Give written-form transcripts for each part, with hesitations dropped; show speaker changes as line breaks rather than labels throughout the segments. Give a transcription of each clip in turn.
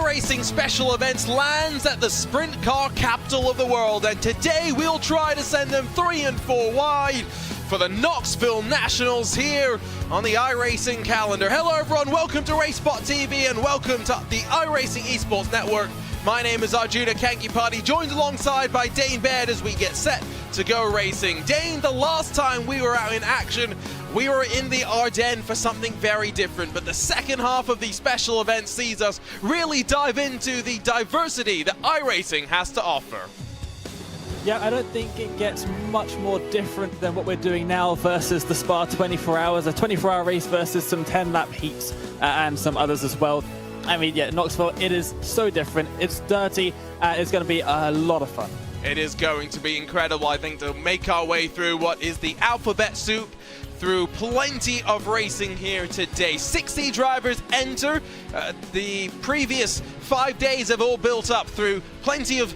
iRacing special events lands at the sprint car capital of the world, and today we'll try to send them 3 and 4 wide for the Knoxville Nationals here on the iRacing calendar. Hello everyone, welcome to RaceSpotTV and welcome to the iRacing Esports Network. My name is Arjuna Kankipati, joined alongside by Dane Baird as we get set to go racing. Dane, the last time we were out in action, we were in the Ardennes for something very different, but the second half of the special event sees us really dive into the diversity that iRacing has to offer.
Yeah, I don't think it gets much more different than what we're doing now versus the Spa 24 hours, a 24-hour race versus some 10-lap heats and some others as well. I mean, yeah, Knoxville, it is so different. It's dirty, and it's going to be a lot of fun.
It is going to be incredible, I think, to make our way through what is the alphabet soup, through plenty of racing here today. 60 drivers enter. The previous 5 days have all built up through plenty of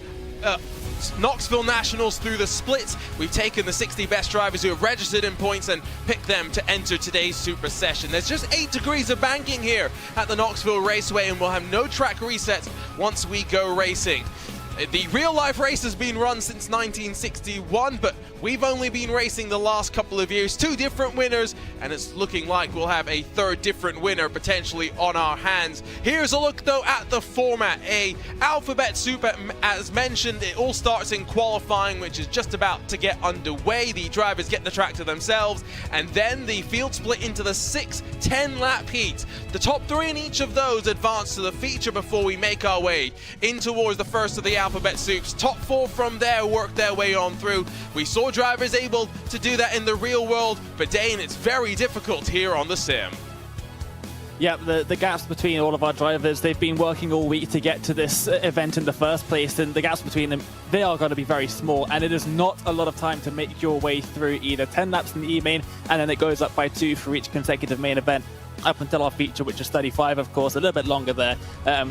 Knoxville Nationals through the splits. We've taken the 60 best drivers who have registered in points and picked them to enter today's super session. There's just 8 degrees of banking here at the Knoxville Raceway, and we'll have no track resets once we go racing. The real-life race has been run since 1961, but we've only been racing the last couple of years. 2 different winners, and it's looking like we'll have a 3rd different winner potentially on our hands. Here's a look, though, at the format. A alphabet soup, as mentioned. It all starts in qualifying, which is just about to get underway. The drivers get the track to themselves, and then the field split into the 6 10-lap heats. The top 3 in each of those advance to the feature before we make our way in towards the first of the alphabet soups. Top 4 from there work their way on through. We saw drivers able to do that in the real world, but Dane, it's very difficult here on the sim.
Yeah, the gaps between all of our drivers, they've been working all week to get to this event in the first place, and the gaps between them, they are going to be very small, and it is not a lot of time to make your way through either 10 laps in the E-main, and then it goes up by 2 for each consecutive main event, up until our feature, which is 35, of course, a little bit longer there, and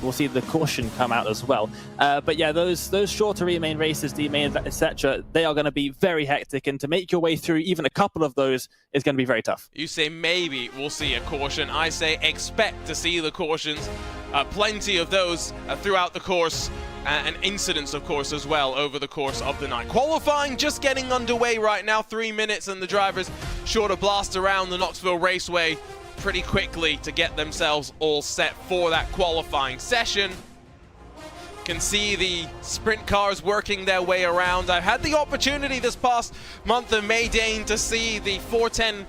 we'll see the caution come out as well. But yeah, those shorter E-main races, D-main, etc., they are going to be very hectic, and to make your way through even a couple of those is going to be very tough.
You say maybe we'll see a caution. I say expect to see the cautions. Plenty of those throughout the course, and incidents, of course, as well over the course of the night. Qualifying just getting underway right now, 3 minutes, and the drivers sure to blast around the Knoxville Raceway pretty quickly to get themselves all set for that qualifying session. Can see the sprint cars working their way around. I've had the opportunity this past month of May, Dane, to see the 410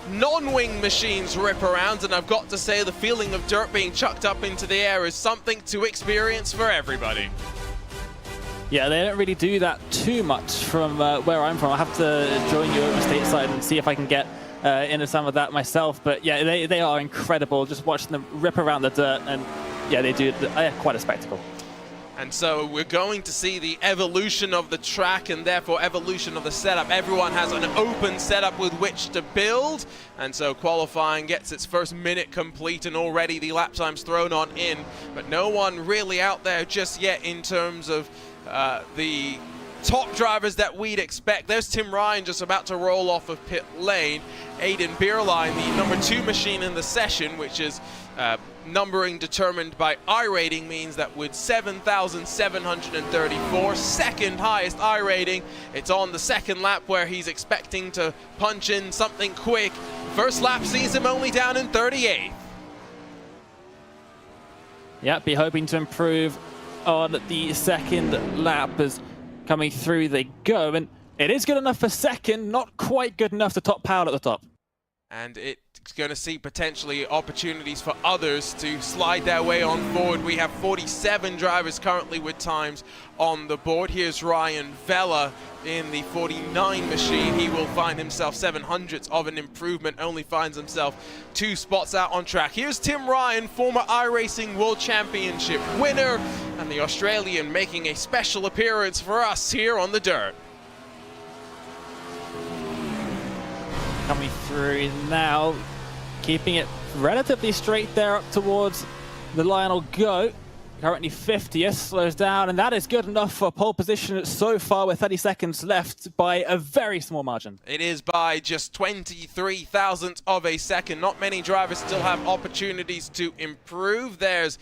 non-wing machines rip around, and I've got to say the feeling of dirt being chucked up into the air is something to experience for everybody.
Yeah, they don't really do that too much from where I'm from. I have to join you over stateside and see if I can get into some of that myself, but yeah, they are incredible. Just watching them rip around the dirt, and yeah, they do quite a spectacle.
And so we're going to see the evolution of the track and therefore evolution of the setup. Everyone has an open setup with which to build. And so qualifying gets its first minute complete and already the lap time's thrown on in. But no one really out there just yet in terms of the top drivers that we'd expect. There's Tim Ryan just about to roll off of pit lane. Aiden Beerline, the number 2 machine in the session, which is numbering determined by iRating, means that with 7,734, second highest iRating, it's on the 2nd lap where he's expecting to punch in something quick. First lap sees him only down in 38th.
Yeah, be hoping to improve on the 2nd lap as coming through they go, and it is good enough for 2nd, not quite good enough to top power at the top.
And it's going to see potentially opportunities for others to slide their way on forward. We have 47 drivers currently with times on the board. Here's Ryan Vella in the 49 machine. He will find himself 700ths of an improvement, only finds himself 2 spots out on track. Here's Tim Ryan, former iRacing World Championship winner, and the Australian making a special appearance for us here on the dirt.
Coming through now, keeping it relatively straight there up towards the Lionel Go. currently 50th, slows down, and that is good enough for pole position so far with 30 seconds left by a very small margin.
It is by just 23 thousandths of a second. Not many drivers still have opportunities to improve. There's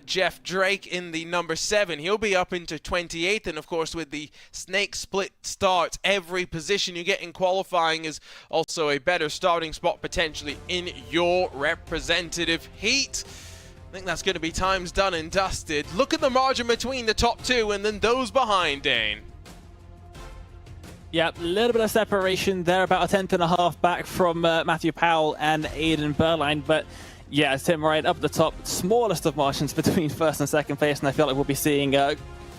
Jeff Drake in the number 7. He'll be up into 28th, and of course with the snake split start, every position you get in qualifying is also a better starting spot potentially in your representative heat. I think that's going to be times done and dusted. Look at the margin between the top 2 and then those behind, Dane.
Yep, a little bit of separation there, about a tenth and a half back from Matthew Powell and Aidan Berline. But yeah, Tim Ryan up the top, smallest of margins between first and second place, and I feel like we'll be seeing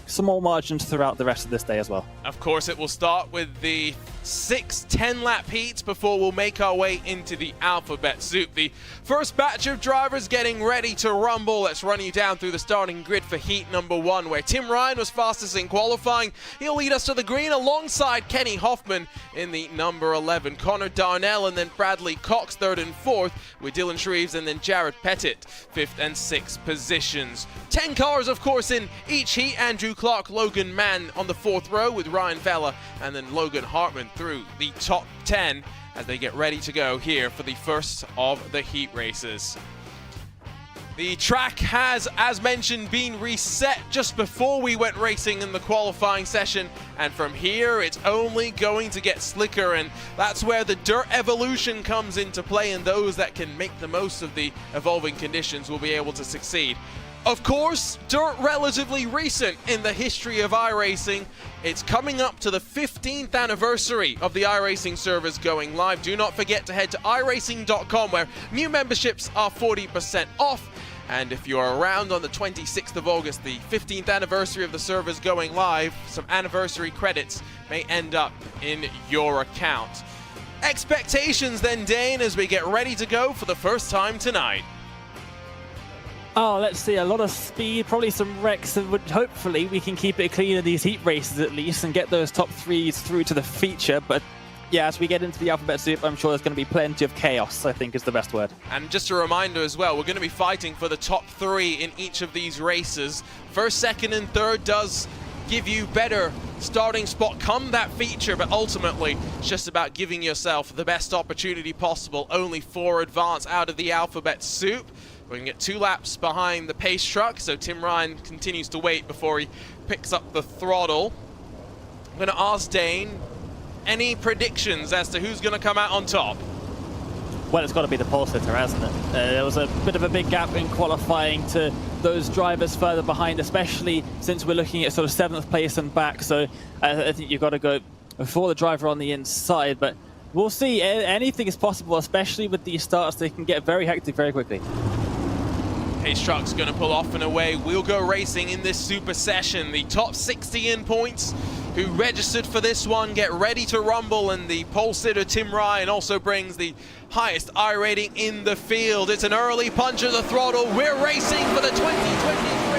small margins throughout the rest of this day as well.
Of course, it will start with the 6 10-lap heats before we'll make our way into the alphabet soup. The first batch of drivers getting ready to rumble. Let's run you down through the starting grid for heat number 1, where Tim Ryan was fastest in qualifying. He'll lead us to the green alongside Kenny Hoffman in the number 11. Connor Darnell and then Bradley Cox 3rd and 4th, with Dylan Shreves and then Jared Pettit 5th and 6th positions. 10 cars, of course, in each heat. Andrew Clark, Logan Mann on the 4th row with Ryan Vella and then Logan Hartman through the top 10 as they get ready to go here for the first of the heat races. The track has, as mentioned, been reset just before we went racing in the qualifying session, and from here it's only going to get slicker, and that's where the dirt evolution comes into play, and those that can make the most of the evolving conditions will be able to succeed. Of course, dirt relatively recent in the history of iRacing. It's coming up to the 15th anniversary of the iRacing servers going live. Do not forget to head to iRacing.com, where new memberships are 40% off. And if you're around on the 26th of August, the 15th anniversary of the servers going live, some anniversary credits may end up in your account. Expectations then, Dane, as we get ready to go for the first time tonight.
Oh, let's see, a lot of speed, probably some wrecks, and hopefully we can keep it clean in these heat races at least and get those top 3s through to the feature. But yeah, as we get into the alphabet soup, I'm sure there's going to be plenty of chaos, I think is the best word. And
just a reminder as well, we're going to be fighting for the top 3 in each of these races. First, second, and third does give you better starting spot come that feature, but ultimately it's just about giving yourself the best opportunity possible. Only 4 advance out of the alphabet soup. We can get 2 laps behind the pace truck, so Tim Ryan continues to wait before he picks up the throttle. I'm going to ask Dane, any predictions as to who's going to come out on top?
Well, it's got to be the pole sitter, hasn't it? There was a bit of a big gap in qualifying to those drivers further behind, especially since we're looking at sort of 7th place and back. So I think you've got to go for the driver on the inside, but we'll see. Anything is possible, especially with these starts. They can get very hectic very quickly.
Pace truck's going to pull off and away. We'll go racing in this super session. The top 60 in points who registered for this one get ready to rumble, and the pole sitter Tim Ryan also brings the highest I rating in the field. It's an early punch of the throttle. We're racing for the 2023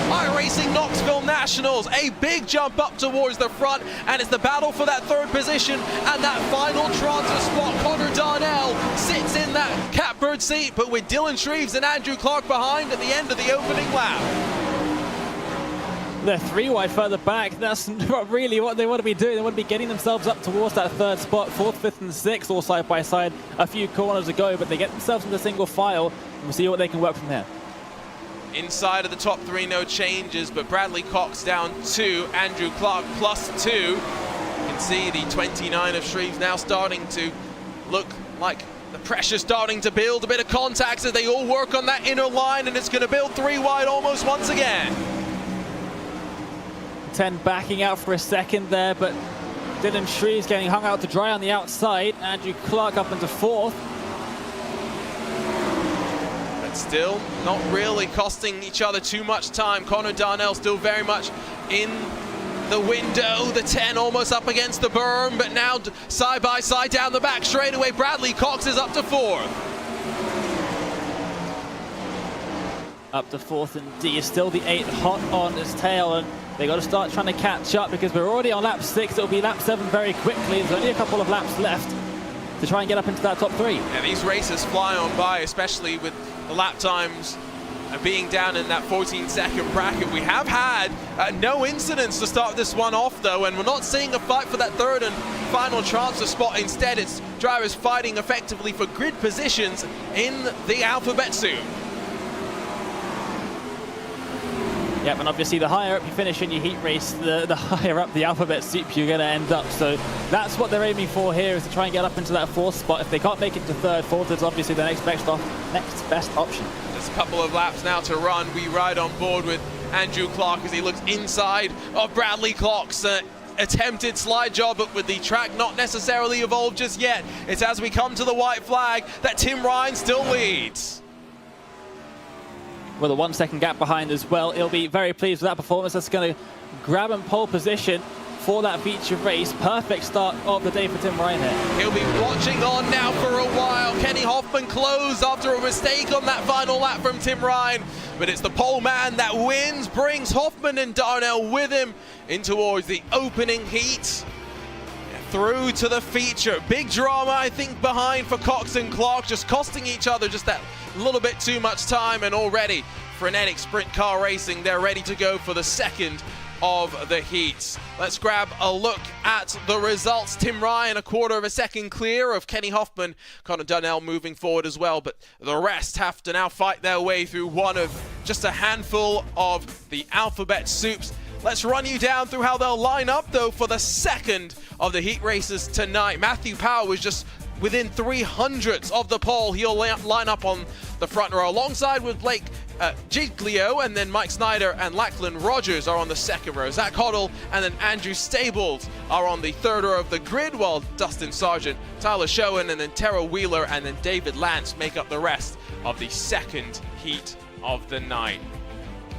iRacing Knoxville Nationals. A big jump up towards the front, and it's the battle for that 3rd position and that final transfer spot. Connor Darnell sits in that catbird seat, but with Dylan Shreves and Andrew Clark behind at the end of the opening lap.
They're 3 wide further back. That's not really what they want to be doing. They want to be getting themselves up towards that 3rd spot. 4th, 5th, and 6th all side by side a few corners ago, but they get themselves into single file, and we'll see what they can work from here.
Inside of the top 3, no changes, but Bradley Cox down 2, Andrew Clark +2. You can see the 29 of Shreves now starting to look like the pressure starting to build. A bit of contact as they all work on that inner line, and it's going to build 3 wide almost once again.
10 backing out for a second there, but Dylan Shreves getting hung out to dry on the outside. Andrew Clark up into 4th.
Still not really costing each other too much time. Connor Darnell still very much in the window. The 10 almost up against the berm, but now side by side down the back straightaway. Bradley Cox is up to 4th.
Up to 4th, and D is still the 8th, hot on his tail, and they got to start trying to catch up because we're already on lap 6. It'll be lap 7 very quickly. There's only a couple of laps left to try and get up into that top 3.
Yeah, these races fly on by, especially with the lap times being down in that 14-second bracket. We have had no incidents to start this one off, though, and we're not seeing a fight for that third and final transfer spot. Instead, it's drivers fighting effectively for grid positions in the alphabet soup.
Yep, and obviously the higher up you finish in your heat race, the higher up the alphabet soup you're going to end up. So that's what they're aiming for here, is to try and get up into that fourth spot. If they can't make it to third, fourth is obviously the next best option.
Just a couple of laps now to run. We ride on board with Andrew Clark as he looks inside of Bradley Clark's attempted slide job, but with the track not necessarily evolved just yet. It's as we come to the white flag that Tim Ryan still leads.
With a 1 second gap behind as well. He'll be very pleased with that performance. That's going to grab him pole position for that feature race. Perfect start of the day for Tim Ryan here.
He'll be watching on now for a while. Kenny Hoffman closed after a mistake on that final lap from Tim Ryan, but it's the pole man that wins, brings Hoffman and Darnell with him in towards the opening heat. Through to the feature. Big drama, I think, behind for Cox and Clark, just costing each other just that little bit too much time, and already frenetic sprint car racing. They're ready to go for the second of the heats. Let's grab a look at the results. Tim Ryan a quarter of a second clear of Kenny Hoffman. Connor Dunnell moving forward as well, but the rest have to now fight their way through one of just a handful of the alphabet soups. Let's run you down through how they'll line up, though, for the second of the heat races tonight. Matthew Power was just within 300ths of the pole. He'll line up on the front row alongside with Blake Giglio, and then Mike Snyder and Lachlan Rogers are on the second row. Zach Hoddle and then Andrew Stables are on the third row of the grid, while Dustin Sargent, Tyler Schoen, and then Tara Wheeler and then David Lance make up the rest of the second heat of the night.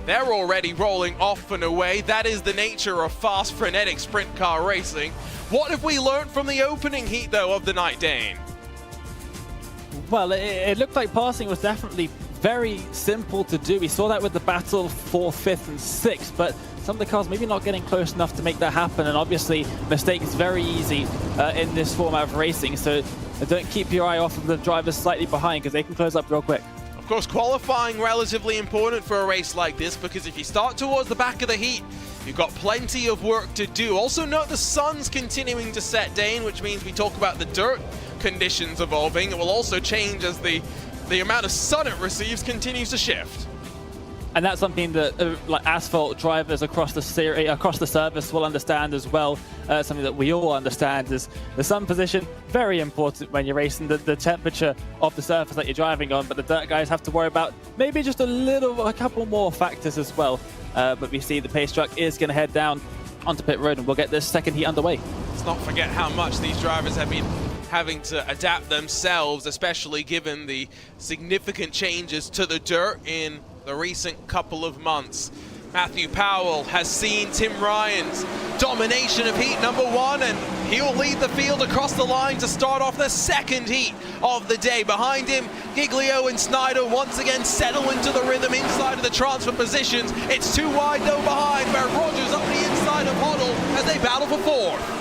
They're already rolling off and away. That is the nature of fast, frenetic sprint car racing. What have we learned from the opening heat, though, of the night, Dane?
Well, it looked like passing was definitely very simple to do. We saw that with the battle for 5th and 6th, but some of the cars maybe not getting close enough to make that happen, and obviously mistake is very easy in this format of racing, so don't keep your eye off of the drivers slightly behind, because they can close up real quick.
Of course, qualifying relatively important for a race like this, because if you start towards the back of the heat, you've got plenty of work to do. Also note the sun's continuing to set, Dane, which means we talk about the dirt conditions evolving. It will also change as the amount of sun it receives continues to shift.
And that's something that like asphalt drivers across the service will understand as well. Something that we all understand is the sun position, very important when you're racing, the temperature of the surface that you're driving on, but the dirt guys have to worry about maybe just a couple more factors as well. But we see the pace truck is going to head down onto pit road, and we'll get this second heat underway.
Let's not forget how much these drivers have been having to adapt themselves, especially given the significant changes to the dirt in the recent couple of months. Matthew Powell has seen Tim Ryan's domination of heat number 1, and he'll lead the field across the line to start off the second heat of the day. Behind him, Giglio and Snyder once again settle into the rhythm inside of the transfer positions. It's too wide though behind, where Rogers up the inside of Hoddle as they battle for 4th.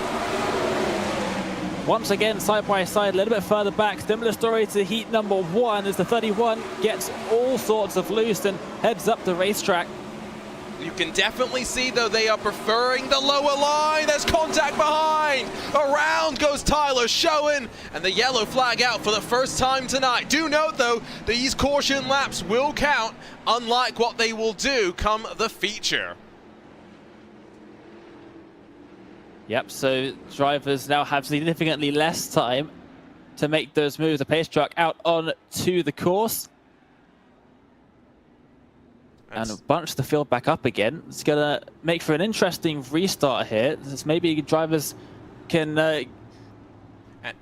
Once again, side by side, a little bit further back. Similar story to heat number 1 as the 31 gets all sorts of loose and heads up the racetrack.
You can definitely see, though, they are preferring the lower line. There's contact behind. Around goes Tyler Schoen, and the yellow flag out for the first time tonight. Do note, though, these caution laps will count, unlike what they will do come the feature.
Yep, so drivers now have significantly less time to make those moves. The pace truck out on to the course. And bunch the field back up again. It's going to make for an interesting restart here. This maybe drivers can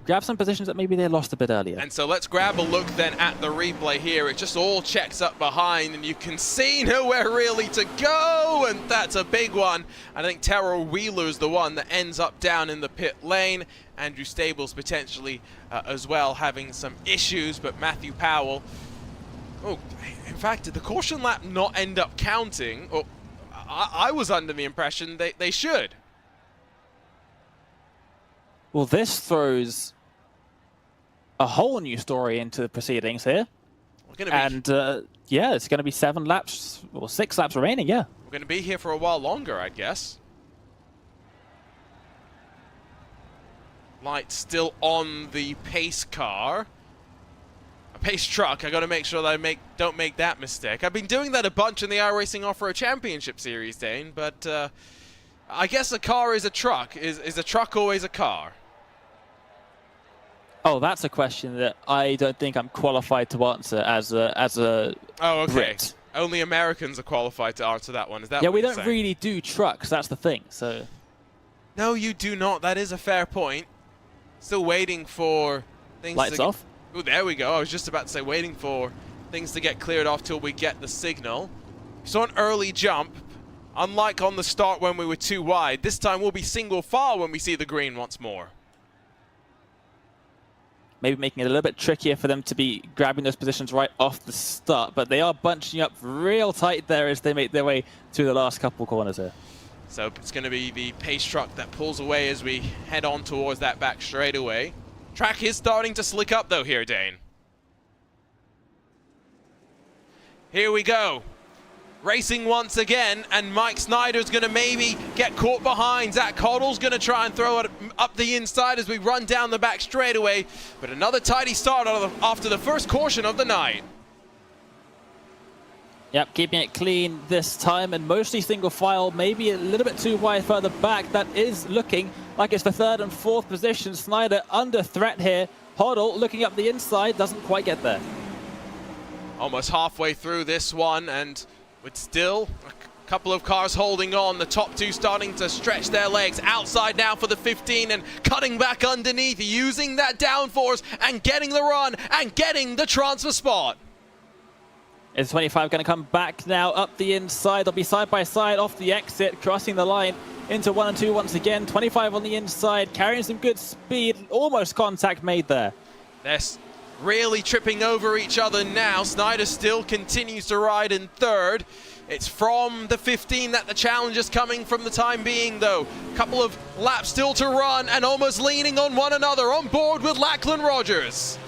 grab some positions that maybe they lost a bit earlier.
And so let's grab a look then at the replay here. It just all checks up behind, and you can see nowhere really to go, and that's a big one. I think Tara Wheeler's the one that ends up down in the pit lane. Andrew Stables potentially as well having some issues, but Matthew Powell. Oh, in fact, did the caution lap not end up counting? Or I was under the impression they should.
Well, this throws a whole new story into the proceedings here. And Yeah, it's going to be 7 laps, or 6 laps remaining, yeah.
We're going to be here for a while longer, I guess. Light still on the pace car. A pace truck. I got to make sure that I don't make that mistake. I've been doing that a bunch in the iRacing Off-Road Championship Series, Dane, but I guess a car is a truck. Is a truck always a car?
Oh, that's a question that I don't think I'm qualified to answer as a
Oh, okay.
Brit.
Only Americans are qualified to answer that one. Is that
Yeah,
what
we
you're
don't
saying?
really do trucks, that's the thing, so...
No, you do not. That is a fair point. Still waiting for things
Lights
to...
off.
Oh, there we go. I was just about to say waiting for things to get cleared off till we get the signal. We saw an early jump. Unlike on the start when we were too wide, this time we'll be single file when we see the green once more.
Maybe making it a little bit trickier for them to be grabbing those positions right off the start, but they are bunching up real tight there as they make their way to the last couple corners here.
So it's going to be the pace truck that pulls away as we head on towards that back straightaway. Track is starting to slick up though here, Dane. Here we go. Racing once again, and Mike Snyder's going to maybe get caught behind. Zach Coddle's going to try and throw it up the inside as we run down the back straightaway. But another tidy start after the first caution of the night.
Yep, keeping it clean this time and mostly single file, maybe a little bit too wide further back. That is looking like it's the 3rd and 4th position. Snyder under threat here. Hoddle looking up the inside, doesn't quite get there.
Almost halfway through this one, and with still a couple of cars holding on. The top 2 starting to stretch their legs. Outside now for the 15 and cutting back underneath, using that downforce and getting the run and getting the transfer spot.
Is 25 going to come back now up the inside? They'll be side by side off the exit, crossing the line into 1 and 2 once again. 25 on the inside, carrying some good speed. Almost contact made there.
They're really tripping over each other now. Snyder still continues to ride in 3rd. It's from the 15 that the challenge is coming from the time being, though. Couple of laps still to run and almost leaning on one another, on board with Lachlan Rogers.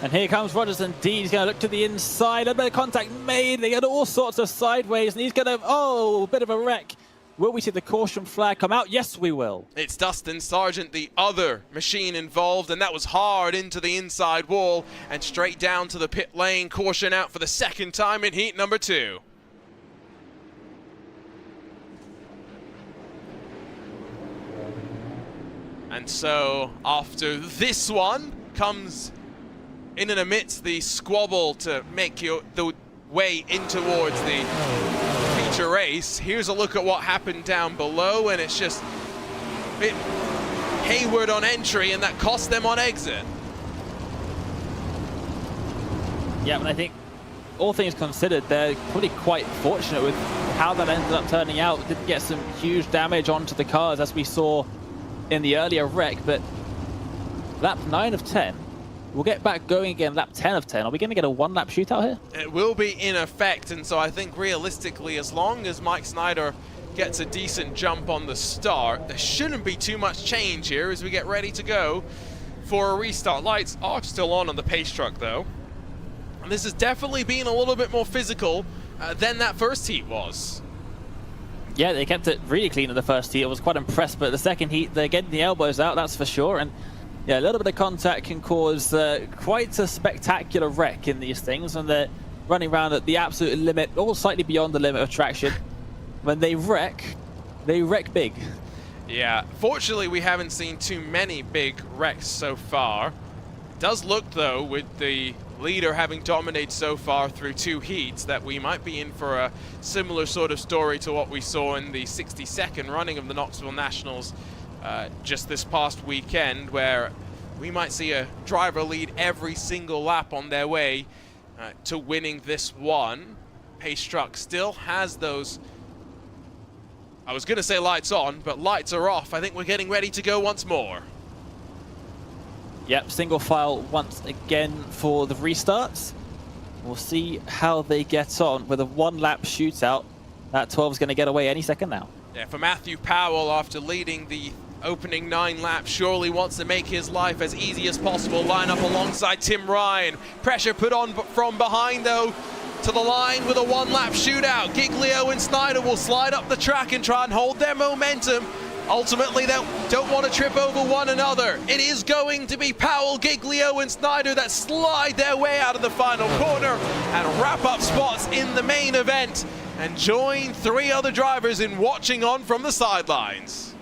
And here comes Rogers indeed. He's going to look to the inside. A bit of contact made. They get all sorts of sideways. And he's going to, a bit of a wreck. Will we see the caution flag come out? Yes, we will.
It's Dustin Sargent, the other machine involved, and that was hard into the inside wall and straight down to the pit lane. Caution out for the 2nd time in heat number 2. And so after this one comes in and amidst the squabble to make the way in towards the feature race. Here's a look at what happened down below, and it's just a bit hayward on entry, and that cost them on exit.
Yeah, and I think all things considered, they're probably quite fortunate with how that ended up turning out. Didn't get some huge damage onto the cars as we saw in the earlier wreck, but lap 9 of 10. We'll get back going again, lap 10 of 10. Are we going to get a 1-lap shootout here?
It will be in effect, and so I think realistically, as long as Mike Snyder gets a decent jump on the start, there shouldn't be too much change here as we get ready to go for a restart. Lights are still on the pace truck, though. And this has definitely been a little bit more physical than that first heat was.
Yeah, they kept it really clean in the first heat. I was quite impressed, but the second heat, they're getting the elbows out, that's for sure. And yeah, a little bit of contact can cause quite a spectacular wreck in these things, and they're running around at the absolute limit, or slightly beyond the limit of traction. When they wreck big.
Yeah, fortunately we haven't seen too many big wrecks so far. It does look, though, with the leader having dominated so far through 2 heats, that we might be in for a similar sort of story to what we saw in the 62nd running of the Knoxville Nationals just this past weekend, where we might see a driver lead every single lap on their way to winning this one. Pace truck still has those, I was going to say lights on, but lights are off. I think we're getting ready to go once more.
Yep, single file once again for the restarts. We'll see how they get on with a 1-lap shootout. That 12 is going to get away any second now.
Yeah, for Matthew Powell, after leading the opening 9 laps, surely wants to make his life as easy as possible. Line up alongside Tim Ryan. Pressure put on from behind though, to the line with a 1-lap shootout. Giglio and Snyder will slide up the track and try and hold their momentum. Ultimately, they don't want to trip over one another. It is going to be Powell, Giglio and Snyder that slide their way out of the final corner and wrap up spots in the main event and join 3 other drivers in watching on from the sidelines.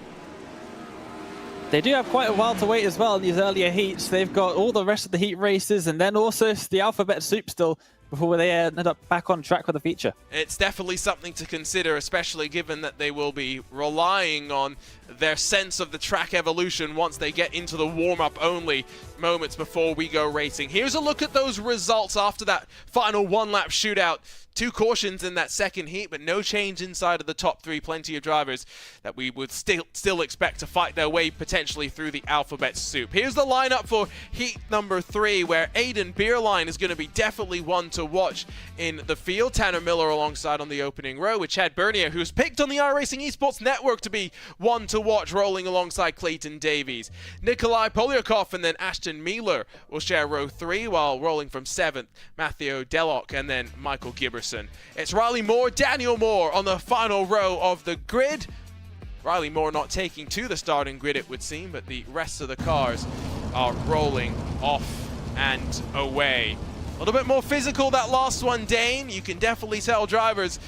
They do have quite a while to wait as well in these earlier heats. They've got all the rest of the heat races and then also the alphabet soup still before they end up back on track with the feature.
It's definitely something to consider, especially given that they will be relying on their sense of the track evolution once they get into the warm-up only moments before we go racing. Here's a look at those results after that final 1-lap shootout. 2 cautions in that second heat, but no change inside of the top 3. Plenty of drivers that we would still expect to fight their way potentially through the alphabet soup. Here's the lineup for heat number 3, where Aiden Beerline is going to be definitely one to watch in the field. Tanner Miller alongside on the opening row with Chad Bernier, who's picked on the iRacing Esports Network to be one to watch, rolling alongside Clayton Davies. Nikolai Polyakov and then Ashton Miller will share row 3, while rolling from 7th, Matthew Dellock and then Michael Gibbers. It's Riley Moore, Daniel Moore on the final row of the grid. Riley Moore not taking to the starting grid, it would seem, but the rest of the cars are rolling off and away. A little bit more physical, that last one, Dane. You can definitely tell drivers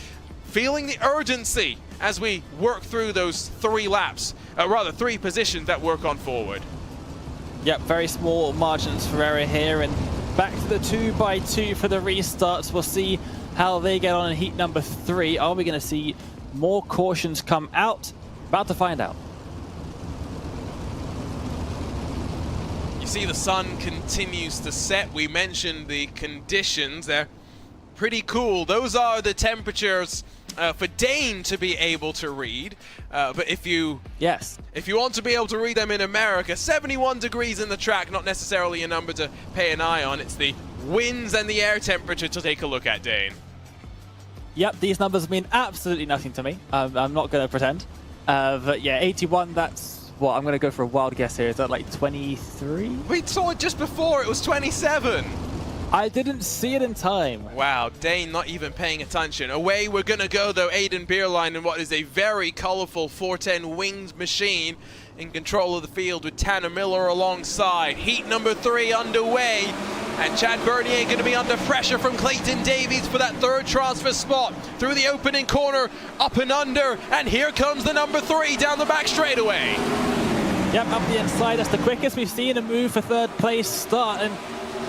feeling the urgency as we work through those 3 laps, rather 3 positions that work on forward.
Yep, very small margins for error here, and back to the 2x2 for the restarts. We'll see how they get on in heat number 3. Are we going to see more cautions come out? About to find out.
You see the sun continues to set. We mentioned the conditions. They're pretty cool. Those are the temperatures for Dane to be able to read. But if you want to be able to read them in America, 71 degrees in the track, not necessarily a number to pay an eye on. It's the winds and the air temperature to take a look at, Dane.
Yep, these numbers mean absolutely nothing to me. I'm not going to pretend. But yeah, 81, that's what I'm going to go for a wild guess here. Is that like 23?
We saw it just before. It was 27.
I didn't see it in time.
Wow, Dane not even paying attention. Away we're going to go, though, Aiden Beerline in what is a very colorful 410 winged machine in control of the field with Tanner Miller alongside. Heat number 3 underway, and Chad Bernier going to be under pressure from Clayton Davies for that 3rd transfer spot through the opening corner, up and under, and here comes the number 3 down the back straightaway.
Yep, up the inside. That's the quickest we've seen a move for 3rd place start, and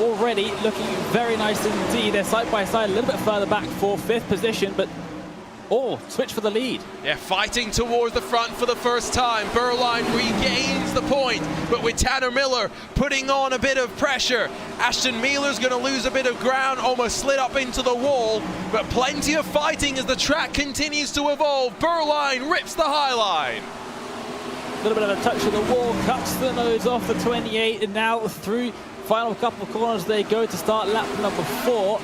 already looking very nice indeed. They're side by side, a little bit further back for 5th position, but switch for the lead. Yeah,
fighting towards the front for the first time. Beerline regains the point, but with Tanner Miller putting on a bit of pressure. Ashton Miller's going to lose a bit of ground, almost slid up into the wall, but plenty of fighting as the track continues to evolve. Beerline rips the high line.
A little bit of a touch of the wall, cuts the nose off the 28, and now through final couple of corners they go to start lap number 4.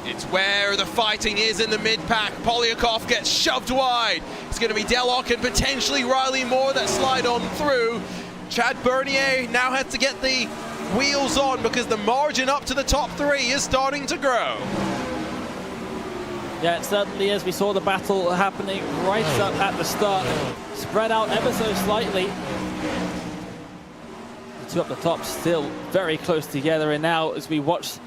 It's where the fighting is in the mid-pack. Polyakov gets shoved wide. It's going to be Dellock and potentially Riley Moore that slide on through. Chad Bernier now has to get the wheels on because the margin up to the top 3 is starting to grow.
Yeah, it certainly is. We saw the battle happening right up at the start. Spread out ever so slightly. The 2 up the top still very close together, and now as we watch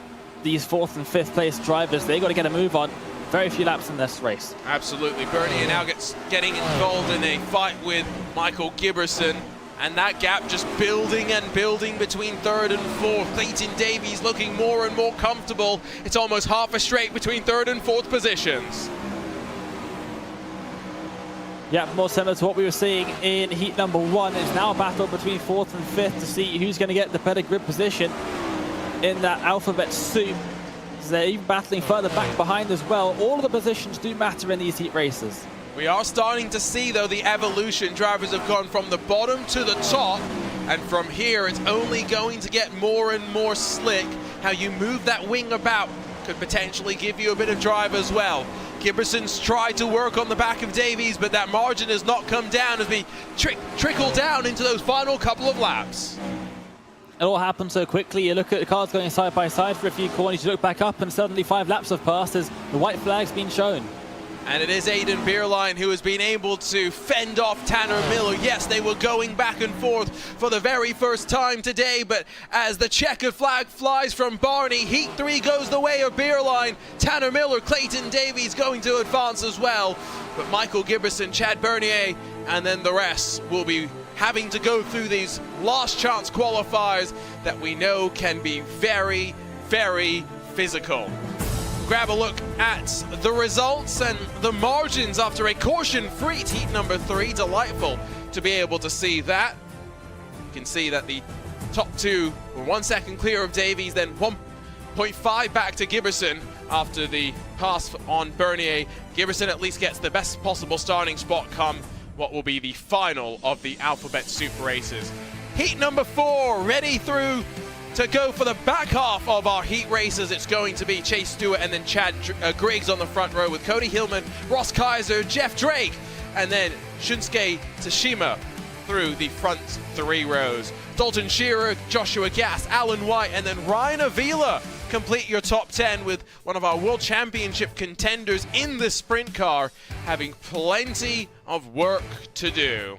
these 4th and 5th place drivers, they got to get a move on. Very few laps in this race.
Absolutely. Bernier now getting involved in a fight with Michael Gibberson, and that gap just building and building between 3rd and 4th. Clayton Davies looking more and more comfortable. It's almost half a straight between 3rd and 4th positions.
Yeah, more similar to what we were seeing in heat number 1. It's now a battle between 4th and 5th to see who's going to get the better grid position in that alphabet soup. So they're even battling further back behind as well. All of the positions do matter in these heat races.
We are starting to see, though, the evolution. Drivers have gone from the bottom to the top, and from here it's only going to get more and more slick. How you move that wing about could potentially give you a bit of drive as well. Giberson's tried to work on the back of Davies, but that margin has not come down as we trickle down into those final couple of laps.
It all happened so quickly. You look at the cars going side by side for a few corners, you look back up and suddenly 5 laps have passed as the white flag's been shown.
And it is Aiden Beerline who has been able to fend off Tanner Miller. Yes, they were going back and forth for the very first time today, but as the checkered flag flies from Barney, Heat 3 goes the way of Beerline. Tanner Miller, Clayton Davies going to advance as well. But Michael Giberson, Chad Bernier, and then the rest will be having to go through these last chance qualifiers that we know can be very, very physical. Grab a look at the results and the margins after a caution-free heat number 3. Delightful to be able to see that. You can see that the top 2 were 1 second clear of Davies, then 1.5 back to Giberson after the pass on Bernier. Giberson at least gets the best possible starting spot come what will be the final of the Alphabet Soup races. Heat number 4 ready through to go for the back half of our heat races. It's going to be Chase Stewart and then Chad Griggs on the front row with Cody Hillman, Ross Kaiser, Jeff Drake, and then Shunsuke Tashima through the front 3 rows. Dalton Shearer, Joshua Gass, Alan White, and then Ryan Avila complete your top 10 with one of our World Championship contenders in the sprint car having plenty of work to do.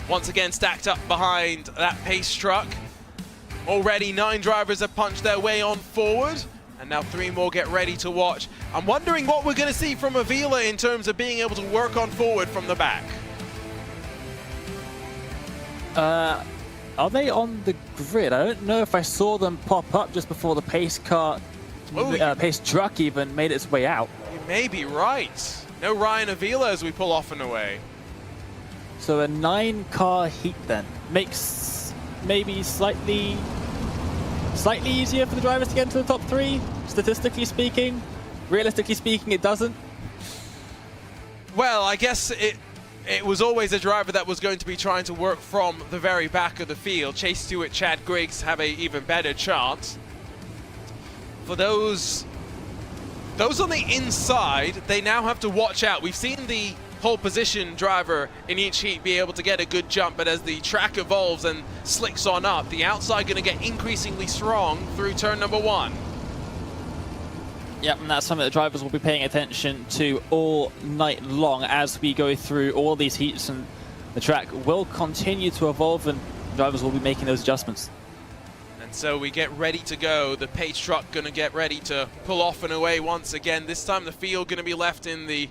Once again stacked up behind that pace truck. Already 9 drivers have punched their way on forward, and now 3 more get ready to watch. I'm wondering what we're going to see from Avila in terms of being able to work on forward from the back.
Are they on the grid? I don't know if I saw them pop up just before the pace car, pace truck even made its way out.
You may be right. No Ryan Avila as we pull off and away.
So a 9-car heat then makes maybe slightly easier for the drivers to get into the top 3, statistically speaking. Realistically speaking, it doesn't.
Well, I guess it was always a driver that was going to be trying to work from the very back of the field. Chase Stewart, Chad Griggs have an even better chance. For those on the inside, they now have to watch out. We've seen the pole position driver in each heat be able to get a good jump, but as the track evolves and slicks on up, the outside going to get increasingly strong through turn number 1.
Yep, and that's something that drivers will be paying attention to all night long as we go through all these heats, and the track will continue to evolve and drivers will be making those adjustments.
And so we get ready to go. The pace truck going to get ready to pull off and away once again. This time the field going to be left in the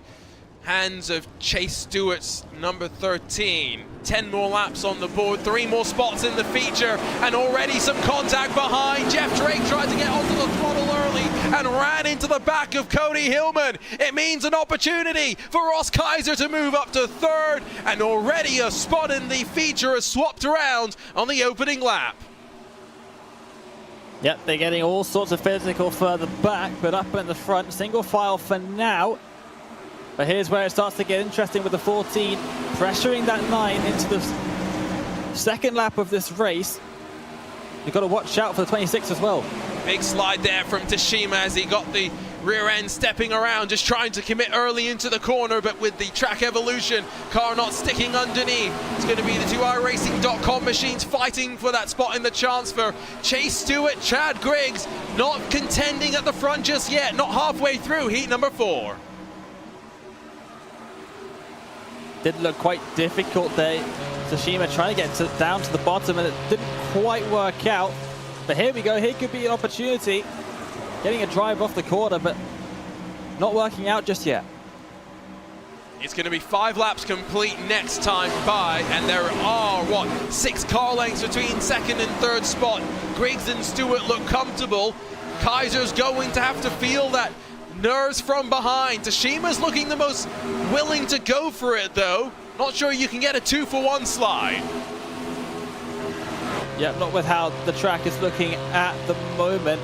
hands of Chase Stewart's number 13. 10 more laps on the board, 3 more spots in the feature, and already some contact behind. Jeff Drake tried to get onto the throttle early and ran into the back of Cody Hillman. It means an opportunity for Ross Kaiser to move up to 3rd, and already a spot in the feature is swapped around on the opening lap.
Yep, they're getting all sorts of physical further back, but up in the front, single file for now. But here's where it starts to get interesting with the 14 pressuring that 9 into the second lap of this race. You've got to watch out for the 26 as well.
Big slide there from Tashima as he got the rear end stepping around, just trying to commit early into the corner, but with the track evolution, car not sticking underneath. It's going to be the 2 iRacing.com machines fighting for that spot in the chance for Chase Stewart, Chad Griggs, not contending at the front just yet, not halfway through heat number 4.
Did look quite difficult there. Tashima trying to get down to the bottom, and it didn't quite work out. But here we go. Here could be an opportunity. Getting a drive off the corner, but not working out just yet.
It's going to be 5 laps complete next time by, and there are, 6 car lengths between 2nd and 3rd spot. Griggs and Stewart look comfortable. Kaiser's going to have to feel that nerves from behind. Tashima's looking the most willing to go for it, though. Not sure you can get a 2-for-1 slide.
Yeah, not with how the track is looking at the moment.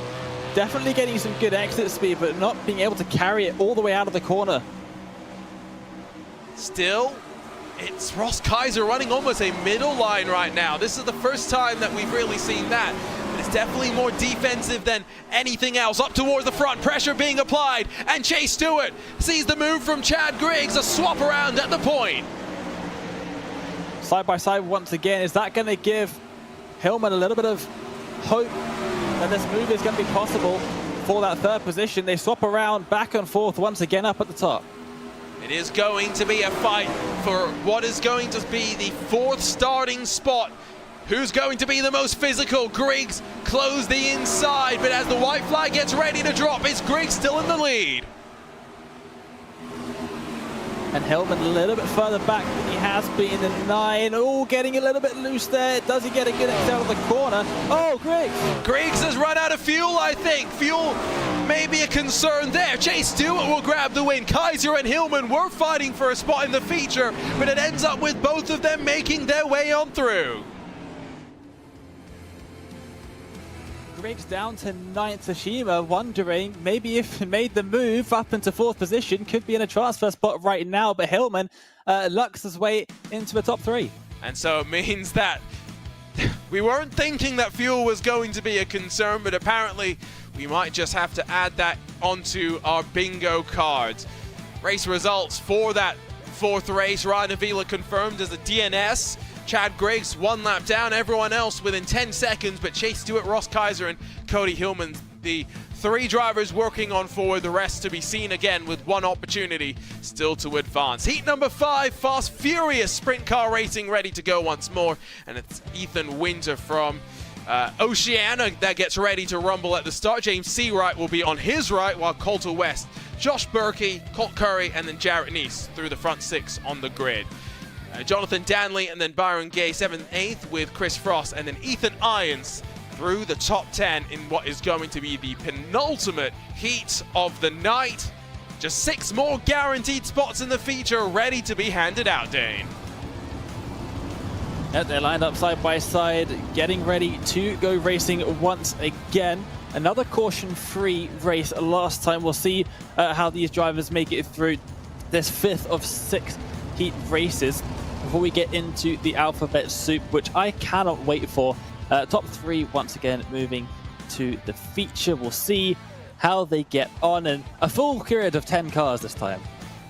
Definitely getting some good exit speed, but not being able to carry it all the way out of the corner.
Still, it's Ross Kaiser running almost a middle line right now. This is the first time that we've really seen that. but it's definitely more defensive than anything else. Up towards the front, pressure being applied, and Chase Stewart sees the move from Chad Griggs, a swap around at the point.
Side by side once again. Is that going to give Hillman a little bit of hope that this move is going to be possible for that third position? They swap around back and forth once again up at the top.
It is going to be a fight for what is going to be the fourth starting spot. Who's going to be the most physical? Griggs closed the inside, but as the white flag gets ready to drop, it's Griggs still in the lead.
And Hillman a little bit further back than he has been in 9. Oh, getting a little bit loose there. Does he get a good exit out of the corner? Oh, Griggs!
Griggs has run out of fuel, I think. Fuel may be a concern there. Chase Stewart will grab the win. Kaiser and Hillman were fighting for a spot in the feature, but it ends up with both of them making their way on through.
Griggs down to 9th. Tashima wondering maybe if he made the move up into 4th position, could be in a transfer spot right now, but Hillman lucks his way into the top 3.
And so it means that we weren't thinking that fuel was going to be a concern, but apparently we might just have to add that onto our bingo cards. Race results for that 4th race. Ryan Avila confirmed as a DNS. Chad Griggs 1 lap down, everyone else within 10 seconds, but Chase Stewart, Ross Kaiser, and Cody Hillman, the 3 drivers working on forward, the rest to be seen again with 1 opportunity still to advance. Heat number 5, fast, furious sprint car racing ready to go once more, and it's Ethan Winter from Oceania that gets ready to rumble at the start. James Seawright will be on his right, while Coulter West, Josh Berkey, Colt Curry, and then Jarrett Neese through the front 6 on the grid. Jonathan Danley and then Byron Gay 7th, 8th with Chris Frost, and then Ethan Irons through the top 10 in what is going to be the penultimate heat of the night. Just 6 more guaranteed spots in the feature ready to be handed out, Dane.
Yep, they're lined up side by side, getting ready to go racing once again. Another caution-free race last time. We'll see how these drivers make it through this 5th of 6 heat races before we get into the alphabet soup, which I cannot wait for. Top 3 once again moving to the feature. We'll see how they get on, and a full period of 10 cars this time.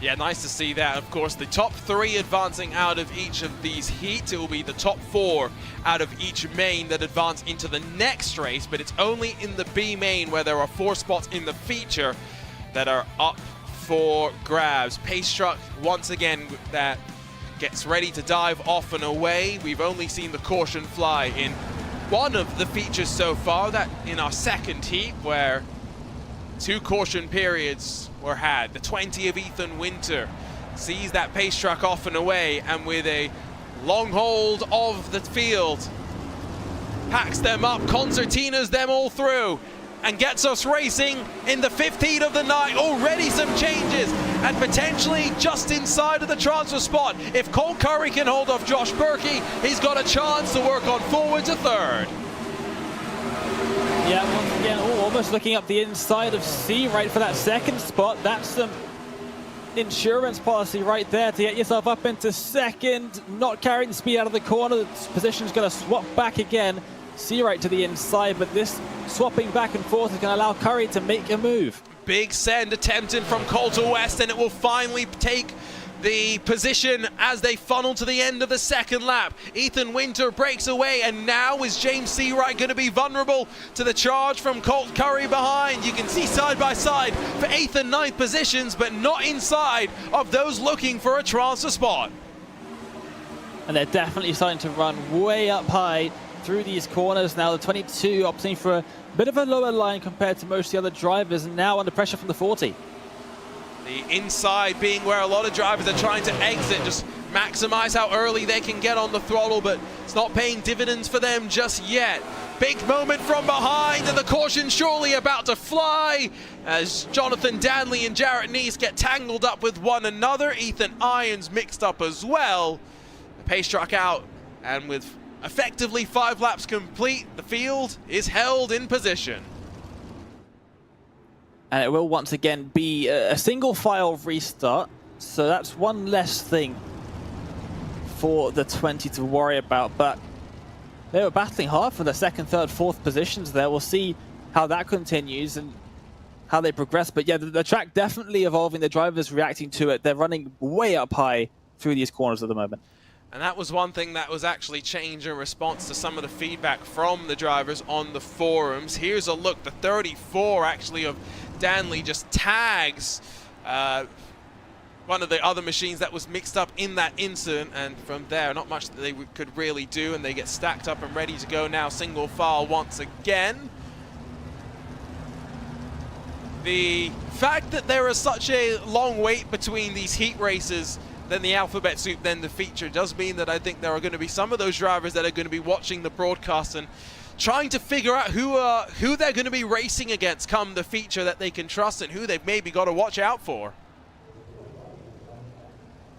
Yeah, nice to see that. Of course, the top 3 advancing out of each of these heats. It will be the top 4 out of each main that advance into the next race, but it's only in the B main where there are 4 spots in the feature that are up for grabs. Pace truck once again that gets ready to dive off and away. We've only seen the caution fly in 1 of the features so far, that in our 2nd heat where 2 caution periods were had. The 20 of Ethan Winter sees that pace truck off and away, and with a long hold of the field, packs them up, concertinas them all through, and gets us racing in the 5th heat of the night. Already some changes, and potentially just inside of the transfer spot. If Colt Curry can hold off Josh Berkey, he's got a chance to work on forward to 3rd.
Yeah, once again, almost looking up the inside of Seawright for that 2nd spot. That's some insurance policy right there to get yourself up into 2nd, not carrying the speed out of the corner. The position's going to swap back again. Seawright to the inside, but this swapping back and forth is going to allow Curry to make a move.
Big send attempted from Coulter West, and it will finally take the position as they funnel to the end of the 2nd lap. Ethan Winter breaks away, and now is James Seawright going to be vulnerable to the charge from Colt Curry behind. You can see side by side for 8th and 9th positions, but not inside of those looking for a transfer spot.
And they're definitely starting to run way up high through these corners. Now the 22 opting for a bit of a lower line compared to most of the other drivers, and now under pressure from the 40.
The inside being where a lot of drivers are trying to exit, just maximize how early they can get on the throttle, but it's not paying dividends for them just yet. Big moment from behind, and the caution surely about to fly as Jonathan Danley and Jarrett Neese get tangled up with one another. Ethan Irons mixed up as well. The pace truck out, and with effectively 5 laps complete, the field is held in position.
And it will once again be a single file restart, so that's one less thing for the 20 to worry about. But They were battling hard for the second, third, fourth positions there. We'll see how that continues and how they progress. But yeah, the track definitely evolving. The drivers reacting to it. They're running way up high through these corners at the moment.
And that was one thing that was actually changed in response to some of the feedback from the drivers on the forums. Here's a look. The 34 actually of Danley just tags one of the other machines that was mixed up in that incident, and from there not much that they could really do, and they get stacked up and ready to go now single file once again. The fact that there is such a long wait between these heat races, then the alphabet soup, then the feature, does mean that I think there are going to be some of those drivers that are going to be watching the broadcast and trying to figure out who they're going to be racing against come the feature, that they can trust and who they've maybe got to watch out for.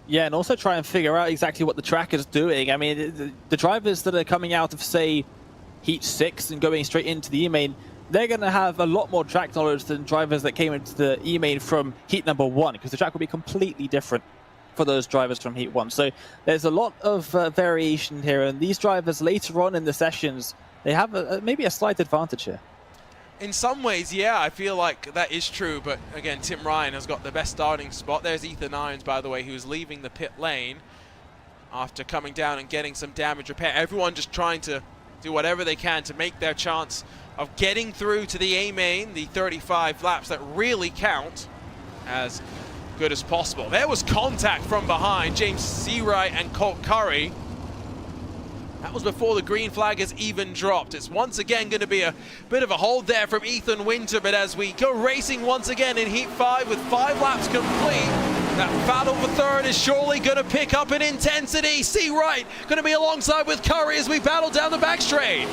Yeah, and also try and figure out exactly what the track is doing. I mean, the drivers that are coming out of, say, Heat 6 and going straight into the E-Main, they're going to have a lot more track knowledge than drivers that came into the E-Main from Heat number 1, because the track will be completely different for those drivers from Heat 1. So there's a lot of variation here, and these drivers later on in the sessions, they have maybe a slight advantage here.
In some ways, yeah, I feel like that is true, but again, Tim Ryan has got the best starting spot. There's Ethan Irons, by the way, who's leaving the pit lane after coming down and getting some damage repair. Everyone just trying to do whatever they can to make their chance of getting through to the A-Main, the 35 laps that really count, as good as possible. There was contact from behind, James Seawright and Colt Curry. That was before the green flag has even dropped. It's once again going to be a bit of a hold there from Ethan Winter, but as we go racing once again in Heat 5 with 5 laps complete, that battle for third is surely going to pick up in intensity. Seawright going to be alongside with Curry as we battle down the back straight.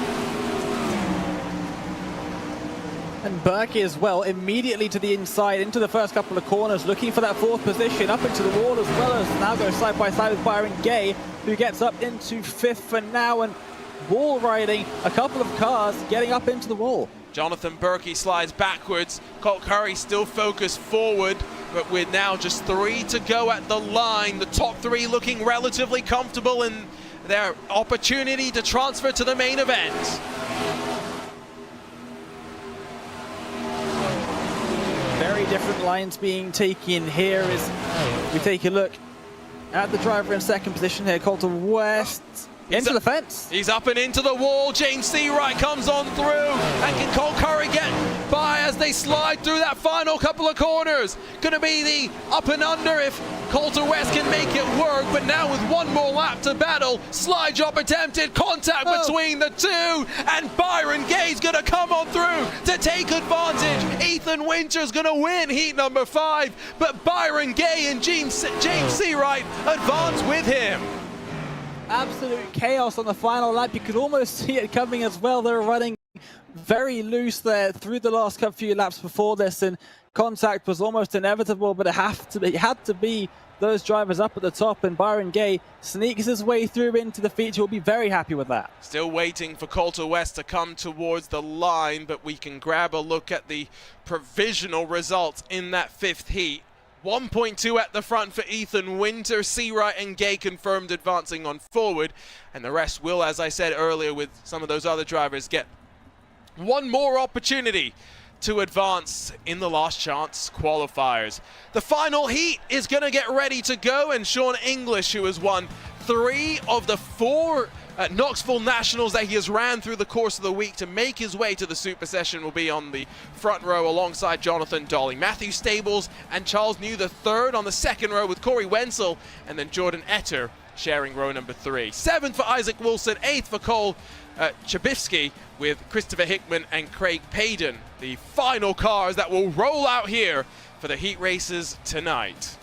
And Berkey as well, immediately to the inside, into the first couple of corners, looking for that fourth position, up into the wall, as well as now goes side by side with Byron Gay, who gets up into fifth for now, and wall riding a couple of cars, getting up into the wall.
Jonathan Berkey slides backwards. Colt Curry still focused forward, but with now just 3 to go at the line. The top 3 looking relatively comfortable in their opportunity to transfer to the main event.
Very different lines being taken here as we take a look at the driver in second position here, Colton West. Into the fence.
He's up and into the wall. James Seawright comes on through. And can Colt Curry get by as they slide through that final couple of corners? Going to be the up and under if Colton West can make it work. But now with one more lap to battle, slide job attempted, contact between the two. And Byron Gay's going to come on through to take advantage. Ethan Winter's going to win heat number 5. But Byron Gay and James Seawright advance with him.
Absolute chaos on the final lap. You could almost see it coming as well. They were running very loose there through the last few laps before this, and contact was almost inevitable, but it had to be those drivers up at the top, and Byron Gay sneaks his way through into the feature. We'll be very happy with that.
Still waiting for Colton West to come towards the line, but we can grab a look at the provisional results in that 5th heat. 1.2 at the front for Ethan Winter. Seawright and Gay confirmed advancing on forward, and the rest will, as I said earlier with some of those other drivers, get one more opportunity to advance in the last chance qualifiers. The final heat is going to get ready to go, and Sean English, who has won 3 of the 4 Knoxville Nationals that he has ran through the course of the week to make his way to the Super Session, will be on the front row alongside Jonathan Dolly. Matthew Stables and Charles New the third on the second row with Corey Wenzel, and then Jordan Etter sharing row number 3. 7th for Isaac Wilson, 8th for Cole Chabifsky, with Christopher Hickman and Craig Payden. The final cars that will roll out here for the heat races tonight.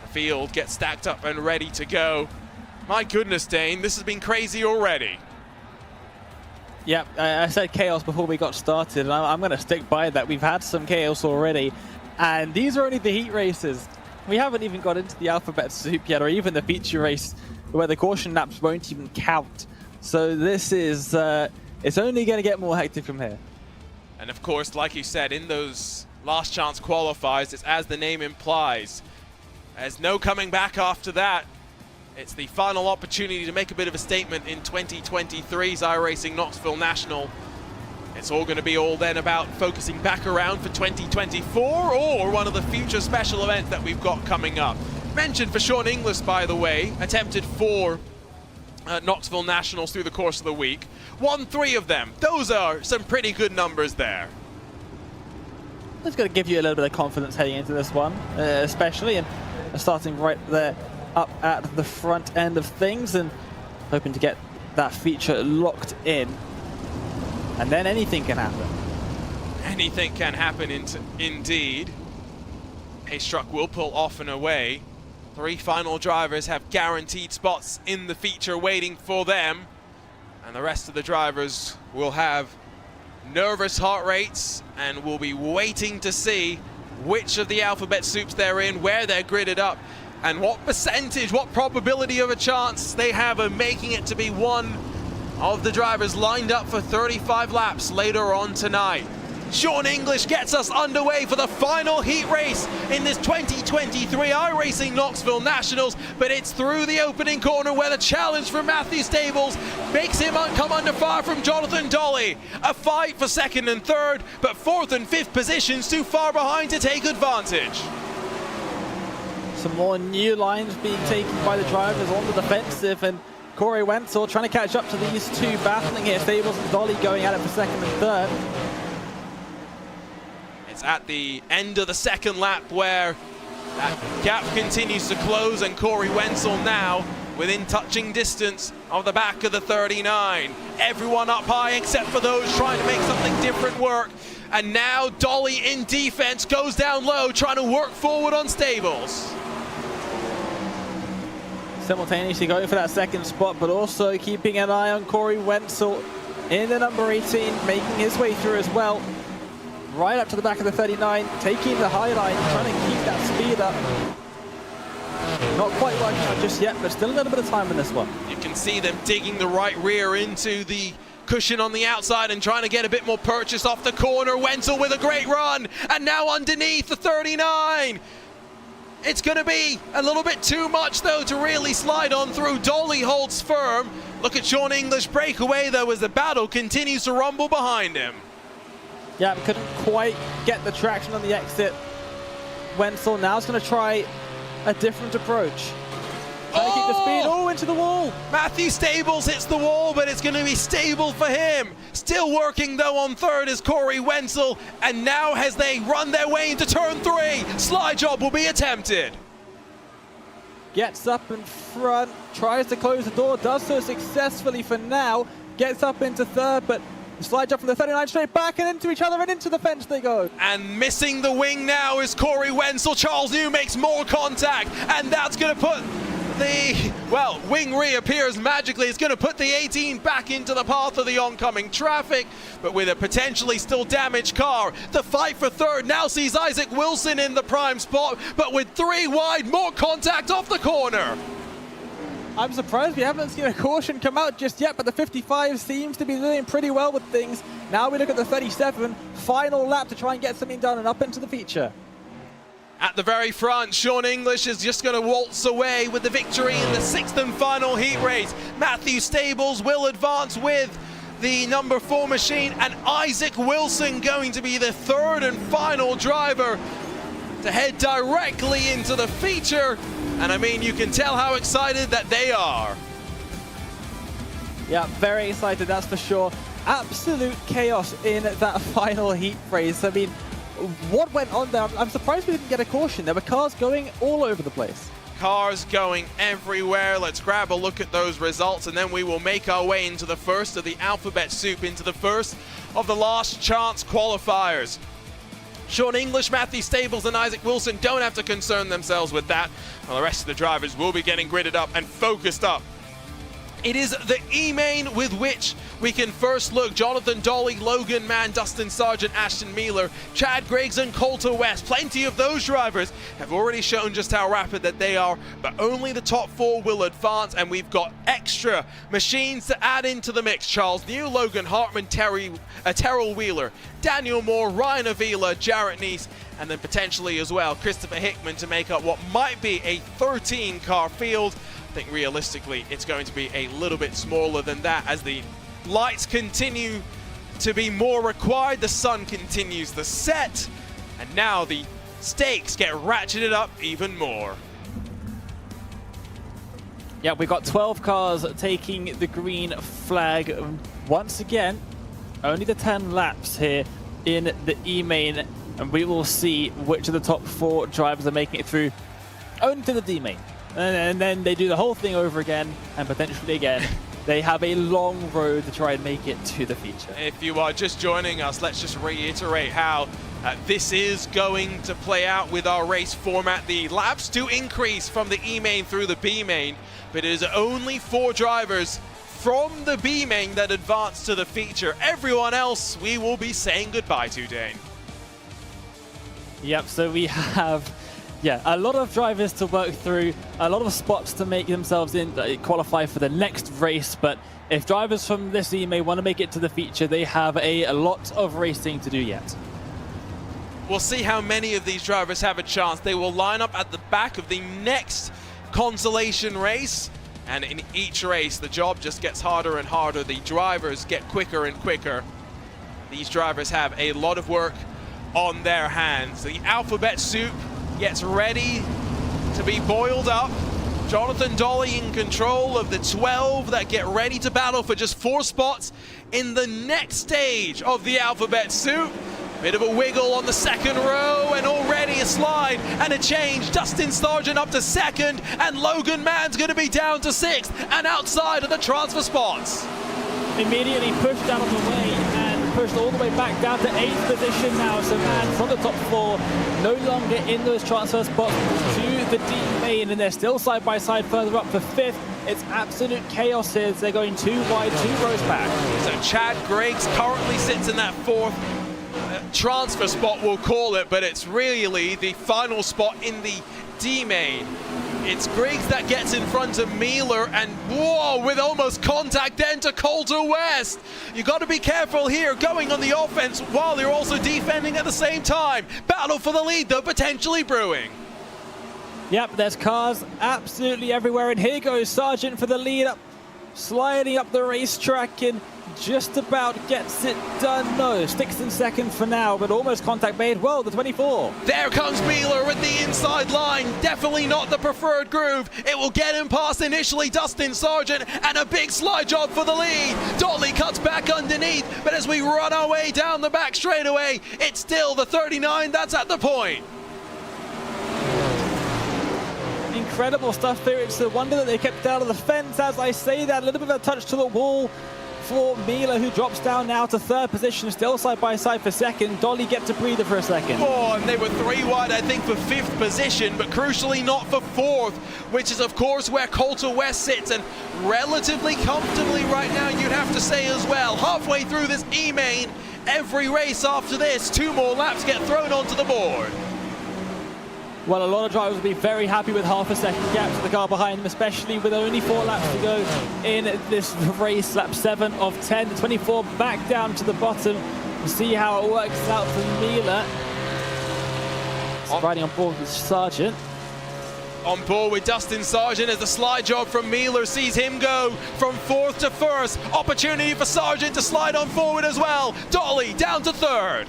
The field gets stacked up and ready to go. My goodness, Dane, this has been crazy already.
Yeah, I said chaos before we got started, and I'm going to stick by that. We've had some chaos already, and these are only the heat races. We haven't even got into the alphabet soup yet, or even the feature race, where the caution laps won't even count. So this is, it's only going to get more hectic from here.
And of course, like you said, in those last chance qualifiers, it's as the name implies. There's no coming back after that. It's the final opportunity to make a bit of a statement in 2023's iRacing Knoxville National. It's all going to be all then about focusing back around for 2024 or one of the future special events that we've got coming up. Mentioned for Sean Inglis, by the way, attempted 4 Knoxville Nationals through the course of the week. Won 3 of them. Those are some pretty good numbers there.
It's going to give you a little bit of confidence heading into this one, especially, and starting right there up at the front end of things and hoping to get that feature locked in. And then anything can happen.
Anything can happen indeed. Pace truck will pull off and away. 3 final drivers have guaranteed spots in the feature waiting for them. And the rest of the drivers will have nervous heart rates and will be waiting to see which of the alphabet soups they're in, where they're gridded up, and what percentage, what probability of a chance they have of making it to be one of the drivers lined up for 35 laps later on tonight. Sean English gets us underway for the final heat race in this 2023 iRacing Knoxville Nationals, but it's through the opening corner where the challenge from Matthew Stables makes him come under fire from Jonathan Dolly. A fight for 2nd and 3rd, but 4th and 5th positions too far behind to take advantage.
Some more new lines being taken by the drivers on the defensive, and Corey Wenzel trying to catch up to these two battling here. Stables and Dolly going at it for 2nd and 3rd.
It's at the end of the 2nd lap where that gap continues to close, and Corey Wenzel now within touching distance of the back of the 39. Everyone up high except for those trying to make something different work. And now Dolly in defense goes down low, trying to work forward on Stables.
Simultaneously going for that 2nd spot, but also keeping an eye on Corey Wenzel in the number 18, making his way through as well. Right up to the back of the 39, taking the high line, trying to keep that speed up. Not quite working out just yet, but still a little bit of time in this one.
You can see them digging the right rear into the cushion on the outside and trying to get a bit more purchase off the corner. Wenzel with a great run, and now underneath the 39. It's going to be a little bit too much, though, to really slide on through. Dolly holds firm. Look at Sean English break away, though, as the battle continues to rumble behind him.
Yeah, couldn't quite get the traction on the exit. Wenzel now is going to try a different approach. Trying to keep the speed. Oh, into the wall.
Matthew Stables hits the wall, but it's going to be stable for him. Still working, though, on 3rd is Corey Wenzel. And now as they run their way into turn 3, slide job will be attempted.
Gets up in front, tries to close the door, does so successfully for now. Gets up into 3rd, but the slide job from the 39 straight back and into each other and into the fence they go.
And missing the wing now is Corey Wenzel. Charles New makes more contact, and that's going to put the, well, wing reappears magically. It's going to put the 18 back into the path of the oncoming traffic, but with a potentially still damaged car. The fight for 3rd now sees Isaac Wilson in the prime spot, but with 3 wide, more contact off the corner.
I'm surprised we haven't seen a caution come out just yet, but the 55 seems to be doing pretty well with things. Now we look at the 37, final lap to try and get something done and up into the feature.
At the very front, Sean English is just going to waltz away with the victory in the 6th and final heat race. Matthew Stables will advance with the number 4 machine, and Isaac Wilson going to be the 3rd and final driver to head directly into the feature. And I mean, you can tell how excited that they are.
Yeah, very excited, that's for sure. Absolute chaos in that final heat race. I mean, what went on there? I'm surprised we didn't get a caution. There were cars going all over the place.
Cars going everywhere. Let's grab a look at those results, and then we will make our way into the first of the alphabet soup, into the first of the last chance qualifiers. Sean English, Matthew Stables, and Isaac Wilson don't have to concern themselves with that. Well, the rest of the drivers will be getting gridded up and focused up. It is the E-Main with which we can first look. Jonathan Dolly, Logan Mann, Dustin Sargent, Ashton Mealer, Chad Griggs, and Coulter West. Plenty of those drivers have already shown just how rapid that they are, but only the top 4 will advance, and we've got extra machines to add into the mix. Charles New, Logan Hartman, Terrell Wheeler, Daniel Moore, Ryan Avila, Jarrett Neese, and then potentially as well Christopher Hickman to make up what might be a 13-car field. think realistically it's going to be a little bit smaller than that as the lights continue to be more required, the sun continues to set, and now the stakes get ratcheted up even more.
Yeah, we've got 12 cars taking the green flag once again. Only the 10 laps here in the E-main, and we will see which of the top 4 drivers are making it through only to the D-main. And then they do the whole thing over again, and potentially again. They have a long road to try and make it to the feature.
If you are just joining us, let's just reiterate how this is going to play out with our race format. The laps do increase from the E-main through the B-main, but it is only 4 drivers from the B-main that advance to the feature. Everyone else we will be saying goodbye to, Dane.
Yep, so we have a lot of drivers to work through, a lot of spots to make themselves qualify for the next race, but if drivers from this E-main want to make it to the feature, they have a lot of racing to do yet.
We'll see how many of these drivers have a chance. They will line up at the back of the next consolation race, and in each race the job just gets harder and harder. The drivers get quicker and quicker. These drivers have a lot of work on their hands. The alphabet soup gets ready to be boiled up. Jonathan Dolly in control of the 12 that get ready to battle for just 4 spots in the next stage of the alphabet soup. Bit of a wiggle on the second row, and already a slide and a change. Dustin Sargent up to 2nd, and Logan Mann's going to be down to 6th and outside of the transfer spots.
Immediately pushed out of the way and pushed all the way back down to 8th position now. So Mann from the top 4, no longer in those transfer spots to the D-main, and they're still side by side further up for 5th. It's absolute chaos here. They're going 2 wide, 2 rows back. So
Chad Griggs currently sits in that 4th transfer spot, we'll call it, but it's really the final spot in the D-main. It's Griggs that gets in front of Mealer, and whoa, with almost contact then to Coulter West. You got to be careful here, going on the offense while you're also defending at the same time. Battle for the lead though, potentially brewing.
Yep, there's cars absolutely everywhere, and here goes Sargent for the lead up, sliding up the racetrack, and just about gets it done. No, sticks in 2nd for now, but almost contact made. Well, the 24.
There comes Mealer with the inside line. Definitely not the preferred groove. It will get him past initially Dustin Sargent, and a big slide job for the lead. Dolly cuts back underneath, but as we run our way down the back straightaway, it's still the 39 that's at the point.
Incredible stuff there. It's a wonder that they kept out of the fence. As I say that, a little bit of a touch to the wall for Mealer, who drops down now to 3rd position, still side by side for 2nd. Dolly gets a breather for a second.
Oh, and they were 3 wide, I think, for 5th position, but crucially not for 4th, which is, of course, where Coulter West sits, and relatively comfortably right now, you'd have to say as well. Halfway through this E-main, every race after this, 2 more laps get thrown onto the board.
Well, a lot of drivers will be very happy with half a second gap to the car behind them, especially with only 4 laps to go in this race. Lap 7 of 10, the 24 back down to the bottom. We'll see how it works out for Mealer. Riding on board with Sargent.
On board with Dustin Sargent as the slide job from Mealer sees him go from 4th to 1st. Opportunity for Sargent to slide on forward as well. Dolly down to 3rd.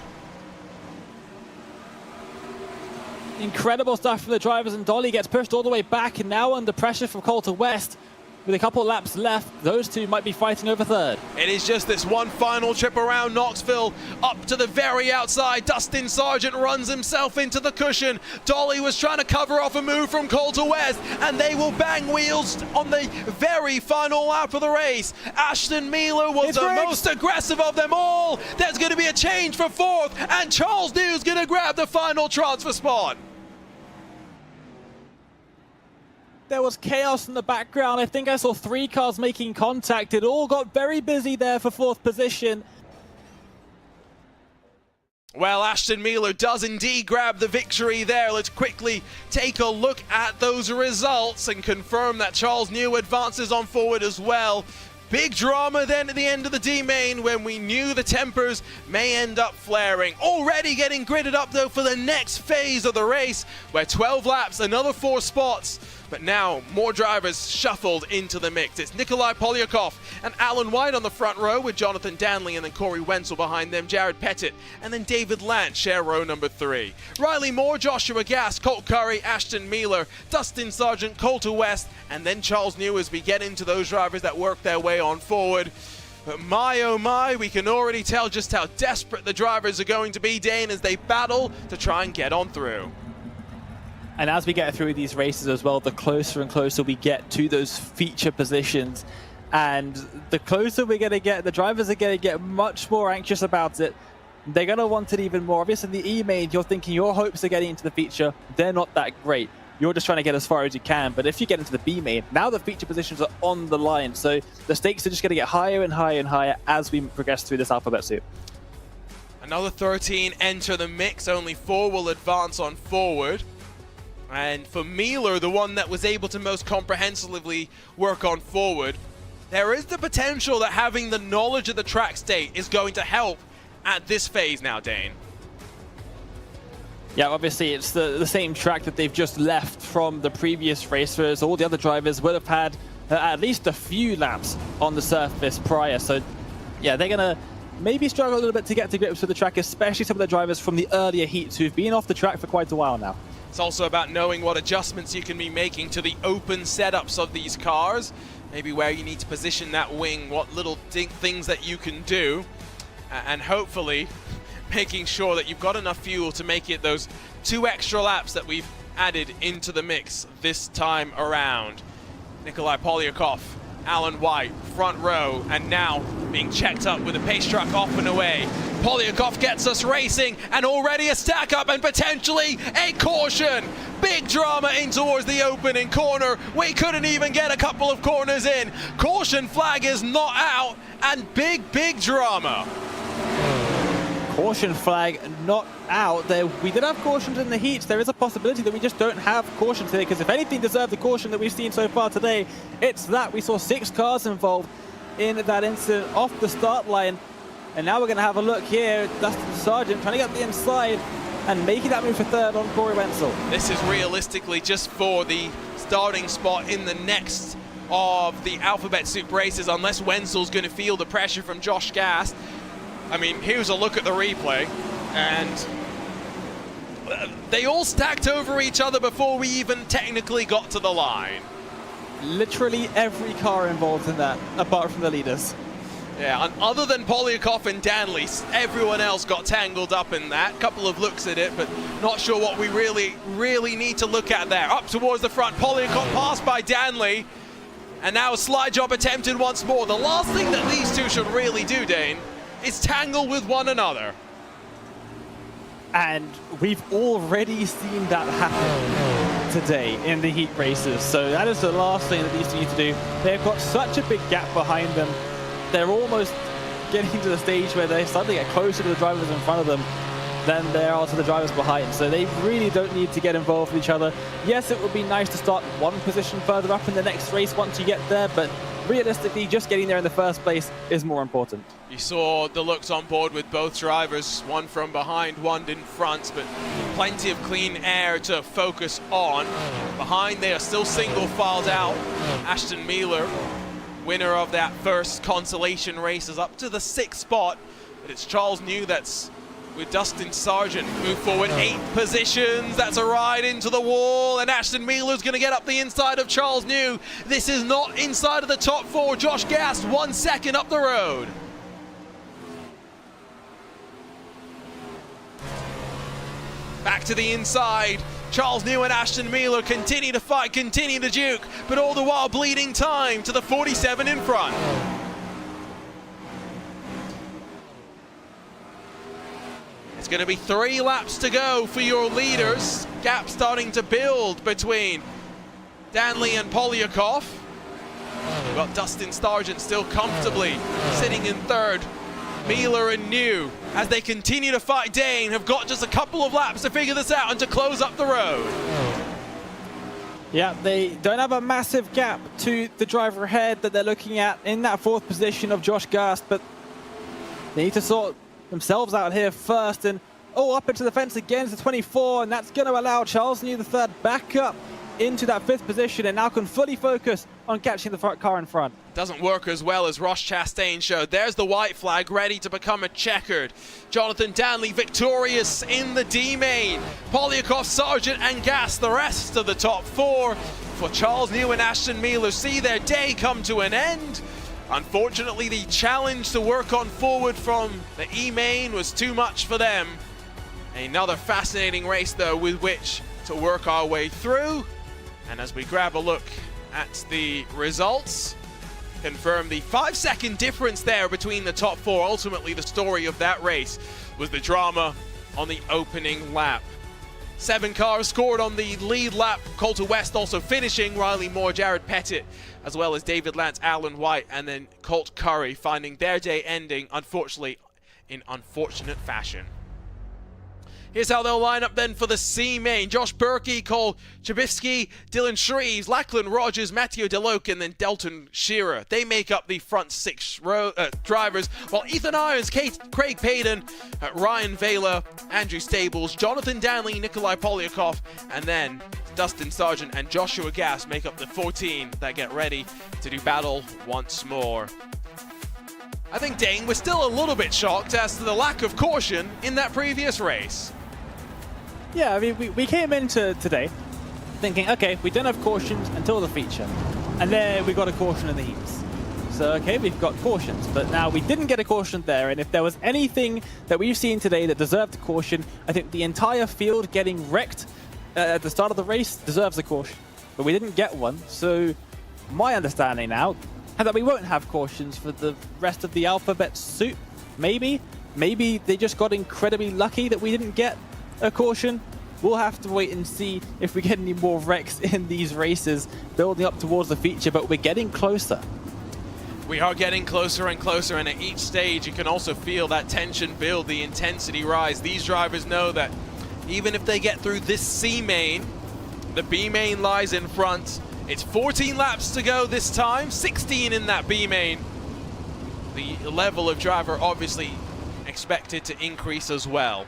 Incredible stuff from the drivers, and Dolly gets pushed all the way back, and now under pressure from Coulter West. With a couple of laps left, those 2 might be fighting over 3rd.
It is just this one final trip around Knoxville, up to the very outside. Dustin Sargent runs himself into the cushion. Dolly was trying to cover off a move from Coulter West, and they will bang wheels on the very final lap of the race. Ashton Mealer was the most aggressive of them all. There's going to be a change for 4th, and Charles New's going to grab the final transfer spot.
There was chaos in the background. I think I saw 3 cars making contact. It all got very busy there for 4th position.
Well, Ashton Mealer does indeed grab the victory there. Let's quickly take a look at those results and confirm that Charles New advances on forward as well. Big drama then at the end of the D-main when we knew the tempers may end up flaring. Already getting gridded up though for the next phase of the race, where 12 laps, another 4 spots But now more drivers shuffled into the mix. It's Nikolai Polyakov and Alan White on the front row, with Jonathan Danley and then Corey Wenzel behind them, Jared Pettit, and then David Lance share row number 3. Riley Moore, Joshua Gass, Colt Curry, Ashton Mealer, Dustin Sargent, Coulter West, and then Charles New as we get into those drivers that work their way on forward. But my oh my, we can already tell just how desperate the drivers are going to be, Dane, as they battle to try and get on through.
And as we get through these races as well, the closer and closer we get to those feature positions. And the closer we're going to get, the drivers are going to get much more anxious about it. They're going to want it even more. Obviously, in the E-main, you're thinking your hopes of getting into the feature, they're not that great. You're just trying to get as far as you can. But if you get into the B-main, now the feature positions are on the line. So the stakes are just going to get higher and higher and higher as we progress through this alphabet soup.
Another 13 enter the mix. Only 4 will advance on forward. And for Mealer, the one that was able to most comprehensively work on forward, there is the potential that having the knowledge of the track state is going to help at this phase now, Dane.
Yeah, obviously it's the same track that they've just left from the previous racers. All the other drivers would have had at least a few laps on the surface prior. So yeah, they're going to maybe struggle a little bit to get to grips with the track, especially some of the drivers from the earlier heats who've been off the track for quite a while now.
It's also about knowing what adjustments you can be making to the open setups of these cars. Maybe where you need to position that wing, what little things that you can do. And hopefully making sure that you've got enough fuel to make it those 2 extra laps that we've added into the mix this time around. Nikolai Polyakov, Alan White, front row, and now being checked up with a pace truck off and away. Polyakov gets us racing, and already a stack up and potentially a caution. Big drama in towards the opening corner. We couldn't even get a couple of corners in. Caution flag is not out, and big drama.
Caution flag not out there. We did have cautions in the heats. There is a possibility that we just don't have cautions here, because if anything deserved the caution that we've seen so far today, it's that. We saw 6 cars involved in that incident off the start line. And now we're going to have a look here. Dustin Sargent trying to get the inside and making that move for 3rd on Corey Wenzel.
This is realistically just for the starting spot in the next of the Alphabet Soup races, unless Wenzel's going to feel the pressure from Josh Gass. I mean, here's a look at the replay, and they all stacked over each other before we even technically got to the line.
Literally every car involved in that, apart from the leaders.
Yeah, and other than Polyakov and Danley, everyone else got tangled up in that. Couple of looks at it, but not sure what we really need to look at there. Up towards the front, Polyakov passed by Danley, and now a slide job attempted once more. The last thing that these two should really do, Dane, is tangle with one another.
And we've already seen that happen today in the heat races. So that is the last thing that these two need to do. They've got such a big gap behind them. They're almost getting to the stage where they're starting to get closer to the drivers in front of them than they are to the drivers behind. So they really don't need to get involved with each other. Yes, it would be nice to start one position further up in the next race once you get there, but realistically, just getting there in the first place is more important.
You saw the looks on board with both drivers, one from behind, one in front, but plenty of clean air to focus on. Behind, they are still single filed out. Ashton Mealer, winner of that first consolation race, is up to the 6th spot, but it's Charles New that's with Dustin Sargent. Move forward 8 positions. That's a ride into the wall, and Ashton Mealer's going to get up the inside of Charles New. This is not inside of the top 4. Josh Gass 1 second up the road. Back to the inside. Charles New and Ashton Mealer continue to fight, continue to juke, but all the while bleeding time to the 47 in front. It's going to be 3 laps to go for your leaders. Gap starting to build between Danley and Polyakov. We've got Dustin Sargent still comfortably sitting in 3rd. Mealer and New, as they continue to fight Dane, have got just a couple of laps to figure this out and to close up the road.
Yeah, they don't have a massive gap to the driver ahead that they're looking at in that 4th position of Josh Gass, but they need to sort themselves out here first. And up into the fence again to 24, and that's going to allow Charles New the 3rd back up into that 5th position and now can fully focus on catching the front car in front.
Doesn't work as well as Ross Chastain showed. There's the white flag ready to become a checkered. Jonathan Danley victorious in the D main. Polyakov, Sargent and Gas, the rest of the top 4 for Charles New and Ashton Miller, see their day come to an end. Unfortunately, the challenge to work on forward from the E-main was too much for them. Another fascinating race though with which to work our way through. And as we grab a look at the results, confirm the 5-second difference there between the top 4. Ultimately, the story of that race was the drama on the opening lap. 7 cars scored on the lead lap. Coulter West also finishing. Riley Moore, Jared Pettit, as well as David Lance, Alan White, and then Colt Curry finding their day ending, unfortunately, in unfortunate fashion. Here's how they'll line up then for the C main. Josh Berkey, Cole Chbysky, Dylan Shreves, Lachlan Rogers, Matteo DeLoke, and then Delton Shearer. They make up the front 6 drivers, while Ethan Irons, Craig Payton, Ryan Vela, Andrew Stables, Jonathan Danley, Nikolai Polyakov, and then Dustin Sargent and Joshua Gass make up the 14 that get ready to do battle once more. I think, Dane, we're still a little bit shocked as to the lack of caution in that previous race.
Yeah, I mean, we came into today thinking, okay, we don't have cautions until the feature. And then we got a caution in the heats. So, okay, we've got cautions, but now we didn't get a caution there. And if there was anything that we've seen today that deserved a caution, I think the entire field getting wrecked at the start of the race deserves a caution. But we didn't get one. So my understanding now is that we won't have cautions for the rest of the alphabet soup. Maybe they just got incredibly lucky that we didn't get a caution. We'll have to wait and see if we get any more wrecks in these races building up towards the feature, but we're getting closer.
We are getting closer and closer, and at each stage you can also feel that tension build, the intensity rise. These drivers know that even if they get through this C main, the B main lies in front. It's 14 laps to go this time, 16 in that B main. The level of driver obviously expected to increase as well.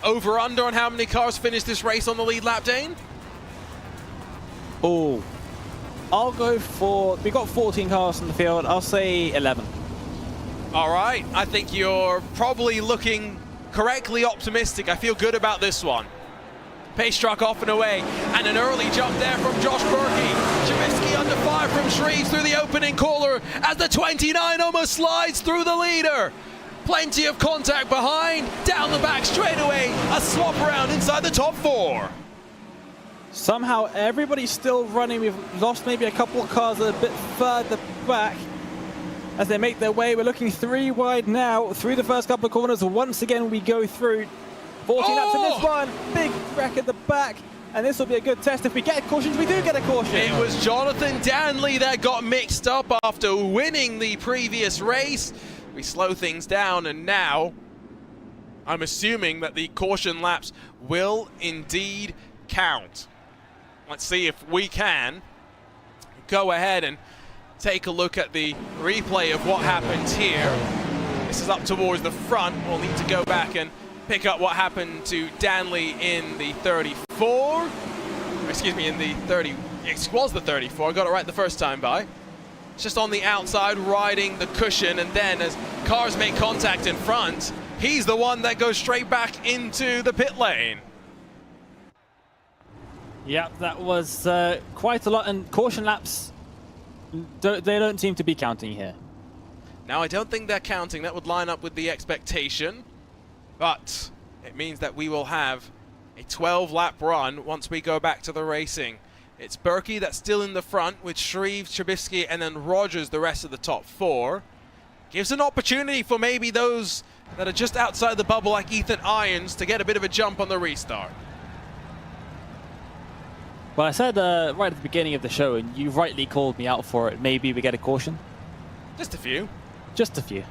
Over under on how many cars finish this race on the lead lap, Dane?
Oh, I'll go for, we got 14 cars in the field, I'll say 11.
All right, I think you're probably looking correctly optimistic. I feel good about this one. Pace truck off and away, and an early jump there from Josh Berkey. Chbysky under fire from Shreves through the opening corner as the 29 almost slides through the leader. Plenty of contact behind, down the back straightaway, a swap around inside the top 4.
Somehow everybody's still running. We've lost maybe a couple of cars a bit further back as they make their way. We're looking 3 wide now through the first couple of corners. Once again, we go through 14 laps in this one. Big wreck at the back. And this will be a good test. If we get cautions, we do get a caution.
It was Jonathan Danley that got mixed up after winning the previous race. We slow things down, and now I'm assuming that the caution laps will indeed count. Let's see if we can go ahead and take a look at the replay of what happened here. This is up towards the front. We'll need to go back and pick up what happened to Danley in the 34. Excuse me, in the 30. It was the 34. I got it right the first time by. Just on the outside, riding the cushion, and then as cars make contact in front, he's the one that goes straight back into the pit lane.
Yeah, that was quite a lot, and caution laps, they don't seem to be counting here.
Now, I don't think they're counting. That would line up with the expectation, but it means that we will have a 12-lap run once we go back to the racing. It's Berkey that's still in the front with Shreves, Chbysky, and then Rogers, the rest of the top 4. Gives an opportunity for maybe those that are just outside the bubble like Ethan Irons to get a bit of a jump on the restart.
Well, I said right at the beginning of the show, and you rightly called me out for it, maybe we get a caution.
Just a few.
Just a few.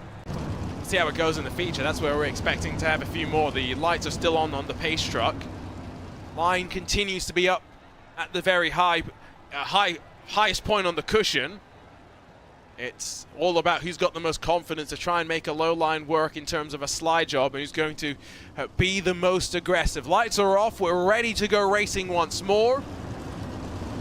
See how it goes in the feature. That's where we're expecting to have a few more. The lights are still on the pace truck. Line continues to be up at the very highest point on the cushion. It's all about who's got the most confidence to try and make a low line work in terms of a slide job, and who's going to be the most aggressive. Lights are off, we're ready to go racing once more.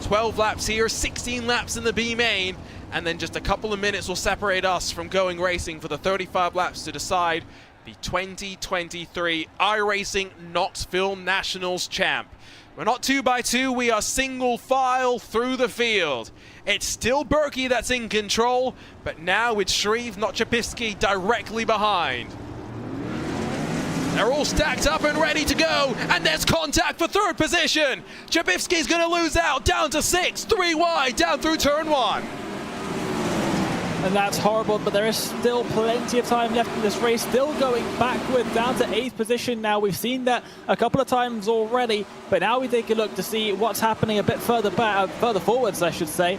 12 laps here, 16 laps in the B main, and then just a couple of minutes will separate us from going racing for the 35 laps to decide the 2023 iRacing Knoxville Nationals champ. We're not 2x2, we are single file through the field. It's still Berkey that's in control, but now with Shreve, not Chapivsky, directly behind. They're all stacked up and ready to go, and there's contact for third position. Chapivsky's going to lose out, down to 6, 3 wide, down through turn 1.
And that's horrible, but there is still plenty of time left in this race, still going backward down to 8th position now. We've seen that a couple of times already, but now we take a look to see what's happening a bit further back, further forwards, I should say,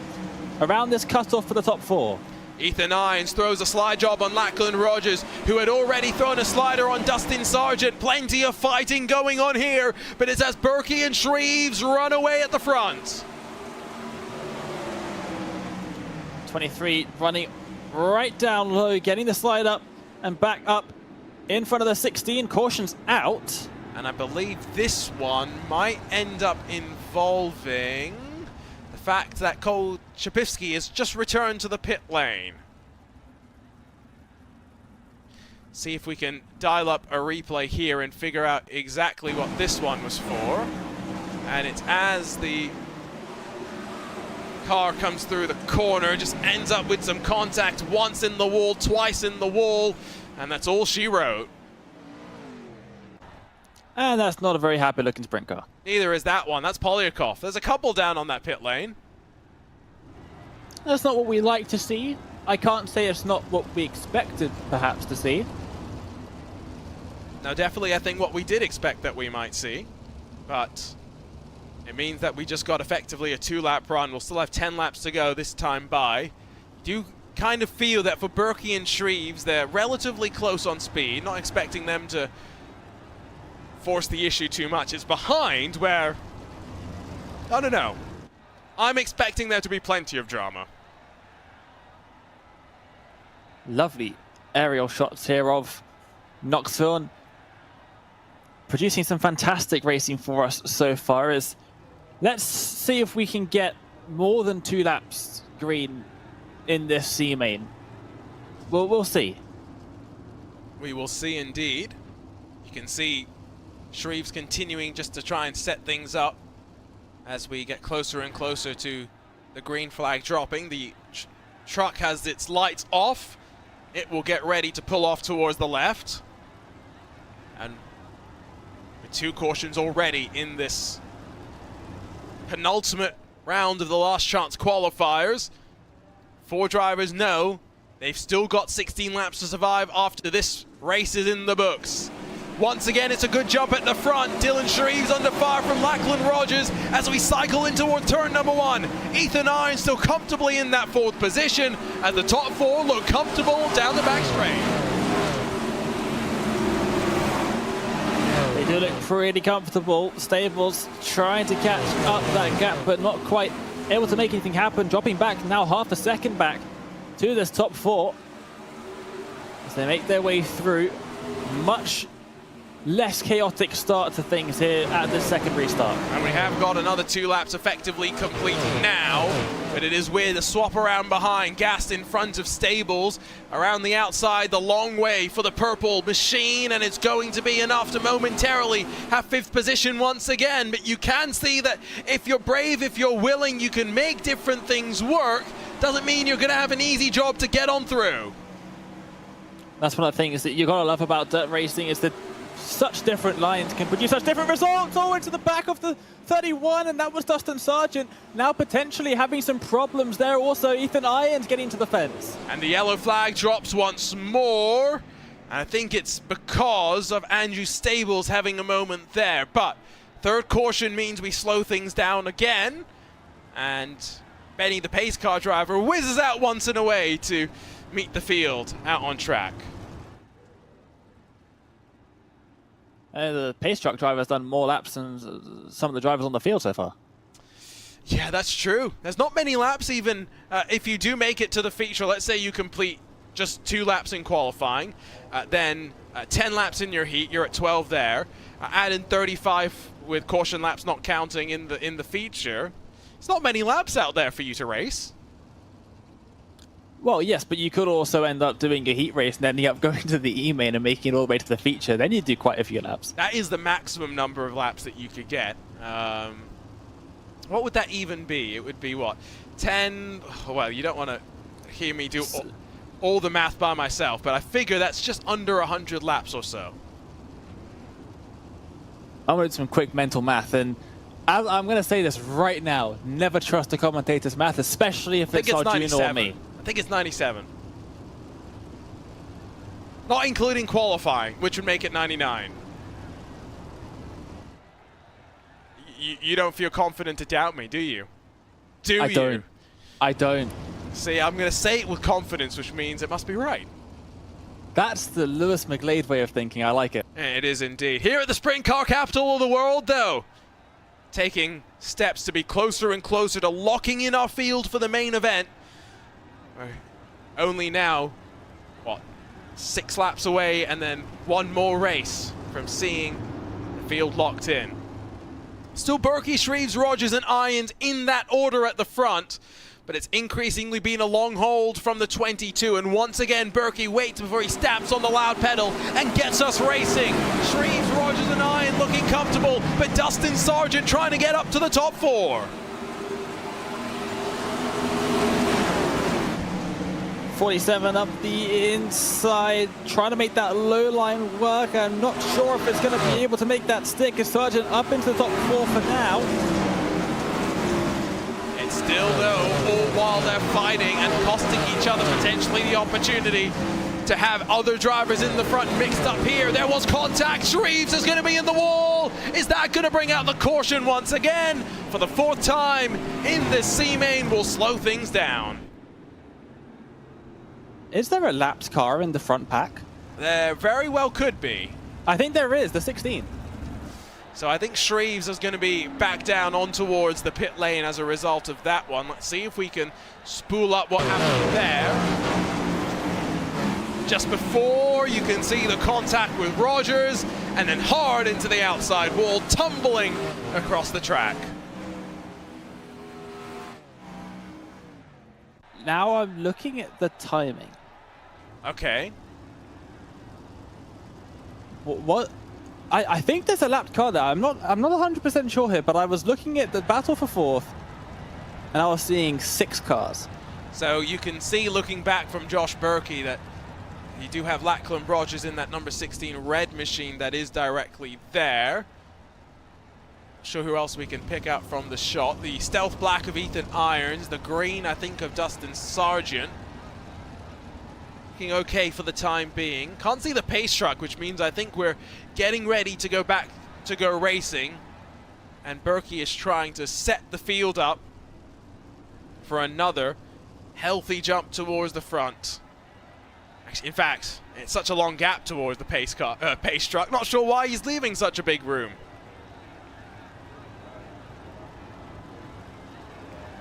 around this cutoff for the top 4.
Ethan Irons throws a slide job on Lachlan Rogers, who had already thrown a slider on Dustin Sargent. Plenty of fighting going on here, but it's as Berkey and Shreves run away at the front.
23 running right down low, getting the slide up and back up in front of the 16. Cautions out.
And I believe this one might end up involving the fact that Cole Chapivsky has just returned to the pit lane. See if we can dial up a replay here and figure out exactly what this one was for. And it's as the car comes through the corner, just ends up with some contact, once in the wall, twice in the wall, and that's all she wrote.
And that's not a very happy looking sprint car.
Neither is that one. That's Polyakov. There's a couple down on that pit lane.
That's not what we like to see. I can't say it's not what we expected perhaps to see.
Now definitely I think what we did expect that we might see, but it means that we just got effectively a 2-lap run. We'll still have 10 laps to go this time by. Do kind of feel that for Berkey and Shreves, they're relatively close on speed. Not expecting them to force the issue too much. It's behind where, I don't know. I'm expecting there to be plenty of drama.
Lovely aerial shots here of Knoxville, producing some fantastic racing for us so far. Let's see if we can get more than 2 laps green in this C main. We'll see.
We will see indeed. You can see Shreves continuing just to try and set things up as we get closer and closer to the green flag dropping. The truck has its lights off. It will get ready to pull off towards the left. And with 2 cautions already in this penultimate round of the last chance qualifiers, 4 drivers know they've still got 16 laps to survive after this race is in the books. Once again, it's a good jump at the front. Dylan Shreves under fire from Lachlan Rogers as we cycle in towards turn number 1. Ethan Irons still comfortably in that 4th position as the top 4 look comfortable down the back straight.
They do look pretty comfortable. Stables trying to catch up that gap, but not quite able to make anything happen. Dropping back now half a second back to this top 4 as they make their way through. Much less chaotic start to things here at the second restart.
And we have got another 2 laps effectively complete now, but it is with a swap around behind. Gassed in front of Stables, around the outside, the long way for the purple machine, and it's going to be enough to momentarily have 5th position once again. But you can see that if you're brave, if you're willing, you can make different things work. Doesn't mean you're going to have an easy job to get on through.
That's one of the things that you got to love about dirt racing, is that such different lines can produce such different results. Oh, into the back of the 31, and that was Dustin Sargent. Now potentially having some problems there. Also, Ethan Irons getting to the fence.
And the yellow flag drops once more. And I think it's because of Andrew Stables having a moment there. But 3rd caution means we slow things down again. And Benny, the pace car driver, whizzes out once and away to meet the field out on track.
The pace truck driver has done more laps than some of the drivers on the field so far.
Yeah, that's true. There's not many laps even if you do make it to the feature. Let's say you complete just 2 laps in qualifying, then 10 laps in your heat, you're at 12 there. Add in 35 with caution laps not counting in the feature. It's not many laps out there for you to race.
Well, yes, but you could also end up doing a heat race and ending up going to the E-main and making it all the way to the feature. Then you do quite a few laps.
That is the maximum number of laps that you could get. What would that even be? It would be what? 10? Well, you don't want to hear me do all the math by myself, but I figure that's just under 100 laps or so.
I'm going to do some quick mental math, and I'm going to say this right now. Never trust a commentator's math, especially if it's Arjun or me.
I think it's 97. Not including qualifying, which would make it 99. You don't feel confident to doubt me, do you?
I don't.
See, I'm going to say it with confidence, which means it must be right.
That's the Lewis McGlade way of thinking. I like it.
It is indeed. Here at the sprint car capital of the world, though, taking steps to be closer and closer to locking in our field for the main event. We're only now, what, 6 laps away and then 1 more race from seeing the field locked in. Still Berkey, Shreves, Rogers and Irons in that order at the front, but it's increasingly been a long hold from the 22, and once again Berkey waits before he stamps on the loud pedal and gets us racing. Shreves, Rogers and Irons looking comfortable, but Dustin Sargent trying to get up to the top 4.
47 up the inside, trying to make that low line work. I'm not sure if it's going to be able to make that stick. Is Sargent up into the top 4 for now?
It's still, though, all while they're fighting and costing each other potentially the opportunity to have other drivers in the front mixed up here. There was contact. Shreves is going to be in the wall. Is that going to bring out the caution once again? For the 4th time in this C-main will slow things down.
Is there a lapped car in the front pack?
There very well could be.
I think there is, the 16.
So I think Shreves is going to be back down on towards the pit lane as a result of that one. Let's see if we can spool up what happened there. Just before, you can see the contact with Rogers, and then hard into the outside wall, tumbling across the track.
Now I'm looking at the timing.
Okay.
What? I think there's a lapped car there. I'm not 100% sure here, but I was looking at the battle for 4th, and I was seeing 6 cars.
So you can see, looking back from Josh Berkey, that you do have Lachlan Rogers in that number 16 red machine that is directly there. Not sure who else we can pick out from the shot. The stealth black of Ethan Irons, the green, I think, of Dustin Sargent. Looking okay for the time being. Can't see the pace truck, which means I think we're getting ready to go back to go racing. And Berkey is trying to set the field up for another healthy jump towards the front. Actually, in fact, it's such a long gap towards the pace truck. Not sure why he's leaving such a big room.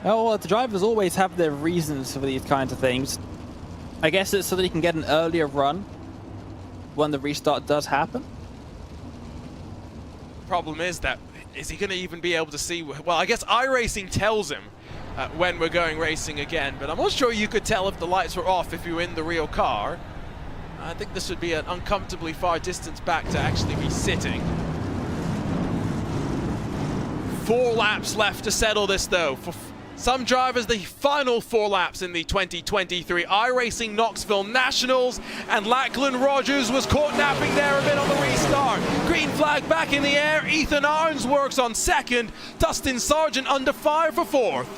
Oh, well, the drivers always have their reasons for these kinds of things. I guess it's so that he can get an earlier run when the restart does happen.
Problem is that, is he going to even be able to see? Well, I guess iRacing tells him when we're going racing again, but I'm not sure you could tell if the lights were off if you were in the real car. I think this would be an uncomfortably far distance back to actually be sitting. 4 laps left to settle this, though. For some drivers, the final 4 laps in the 2023 iRacing Knoxville Nationals, and Lachlan Rogers was caught napping there a bit on the restart. Green flag back in the air. Ethan Irons works on 2nd. Dustin Sargent under fire for 4th.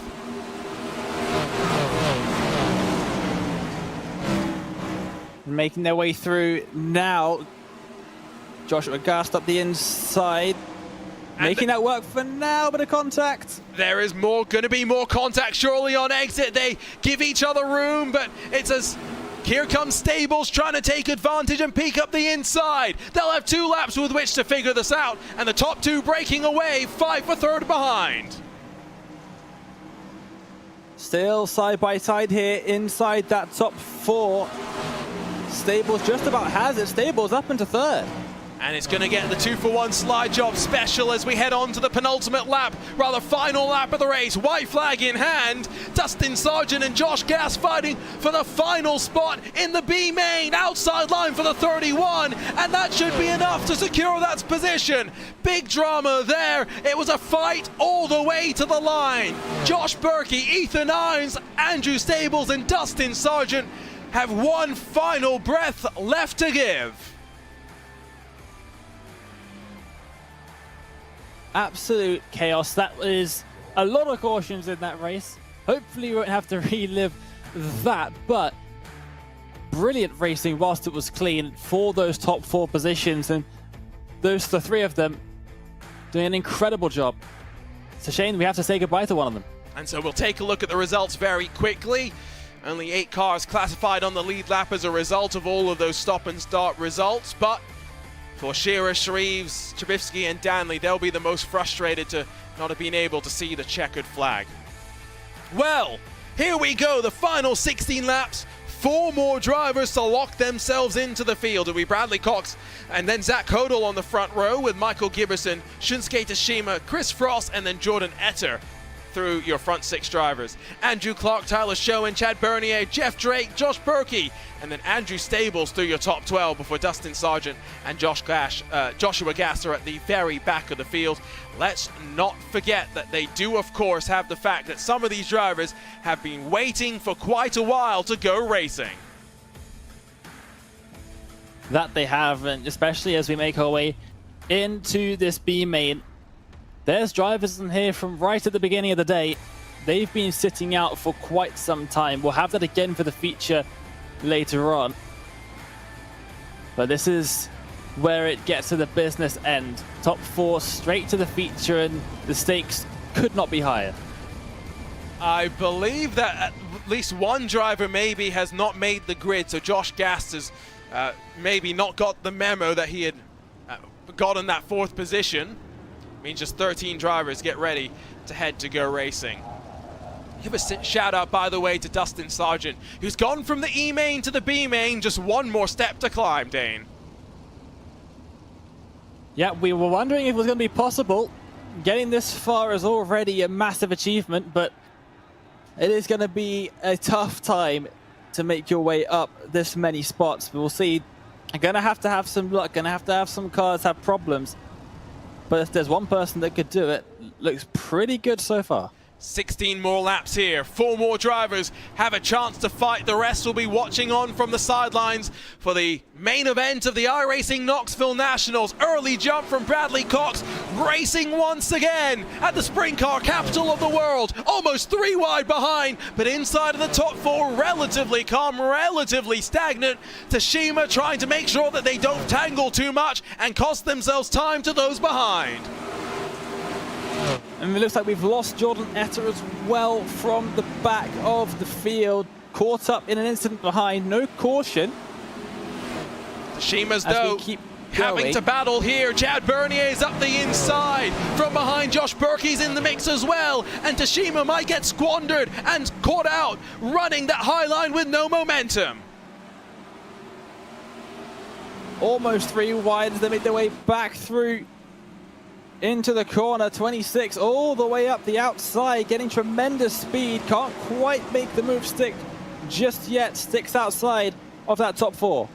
Making their way through now. Joshua Gast up the inside. Making that work for now, but a contact.
There is going to be more contact surely on exit. They give each other room, but it's as here comes Stables trying to take advantage and peek up the inside. They'll have 2 laps with which to figure this out, and the top 2 breaking away, 5 for 3rd behind.
Still side by side here inside that top 4. Stables just about has it. Stables up into 3rd.
And it's going to get the 2-for-1 slide job special as we head on to the penultimate lap, rather final lap of the race. White flag in hand. Dustin Sargent and Josh Gass fighting for the final spot in the B main. Outside line for the 31, and that should be enough to secure that position. Big drama there. It was a fight all the way to the line. Josh Berkey, Ethan Irons, Andrew Stables, and Dustin Sargent have one final breath left to give.
Absolute chaos. That is a lot of cautions in that race. Hopefully we won't have to relive that, but brilliant racing whilst it was clean for those top 4 positions, and the 3 of them doing an incredible job. It's a shame we have to say goodbye to one of them.
And so we'll take a look at the results very quickly. Only 8 cars classified on the lead lap as a result of all of those stop and start results, but for Shearer, Shreves, Trubisky and Danley, they'll be the most frustrated to not have been able to see the checkered flag. Well, here we go, the final 16 laps. 4 more drivers to lock themselves into the field. It'll be Bradley Cox and then Zach Hodel on the front row with Michael Giberson, Shunsuke Tashima, Chris Frost and then Jordan Etter through your front 6 drivers. Andrew Clark, Tyler Schoen, Chad Bernier, Jeff Drake, Josh Berkey, and then Andrew Stables through your top 12 before Dustin Sargent and Joshua Gass are at the very back of the field. Let's not forget that they do, of course, have the fact that some of these drivers have been waiting for quite a while to go racing.
That they have, and especially as we make our way into this B main. There's drivers in here from right at the beginning of the day. They've been sitting out for quite some time. We'll have that again for the feature later on. But this is where it gets to the business end. Top 4 straight to the feature, and the stakes could not be higher.
I believe that at least one driver maybe has not made the grid, so Josh Gass has maybe not got the memo that he had gotten that 4th position. Means just 13 drivers get ready to head to go racing. Give a shout out, by the way, to Dustin Sargent, who's gone from the E main to the B main, just one more step to climb, Dane.
Yeah, we were wondering if it was going to be possible. Getting this far is already a massive achievement, but it is going to be a tough time to make your way up this many spots. We'll see. You're going to have some luck, going to have some cars have problems. But if there's one person that could do it, looks pretty good so far.
16 more laps here. 4 more drivers have a chance to fight. The rest will be watching on from the sidelines for the main event of the iRacing Knoxville Nationals. Early jump from Bradley Cox, racing once again at the sprint car capital of the world. Almost 3 wide behind, but inside of the top 4, relatively calm, relatively stagnant. Tashima trying to make sure that they don't tangle too much and cost themselves time to those behind.
And it looks like we've lost Jordan Etter as well from the back of the field. Caught up in an incident behind, no caution.
Tashima's though having to battle here. Chad Bernier's up the inside. From behind, Josh Berkey's in the mix as well. And Tashima might get squandered and caught out, running that high line with no momentum.
Almost 3 wide as they make their way back through into the corner. 26 all the way up the outside, getting tremendous speed. Can't quite make the move stick just yet. Sticks outside of that top 4.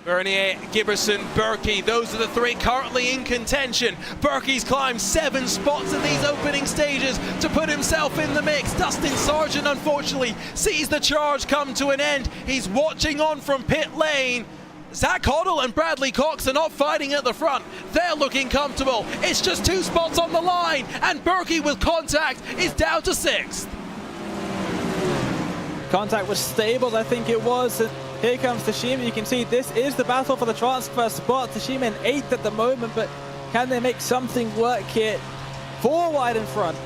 Bernier, Giberson, Berkey, those are the 3 currently in contention. Berkey's climbed 7 spots in these opening stages to put himself in the mix. Dustin Sargent, unfortunately, sees the charge come to an end. He's watching on from pit lane. Zach Hodel and Bradley Cox are not fighting at the front. They're looking comfortable. It's just 2 spots on the line, and Berkey with contact is down to 6th.
Contact was Stables, I think it was. And here comes Tashima. You can see this is the battle for the transfer spot. Tashima in 8th at the moment, but can they make something work here? 4 wide in front.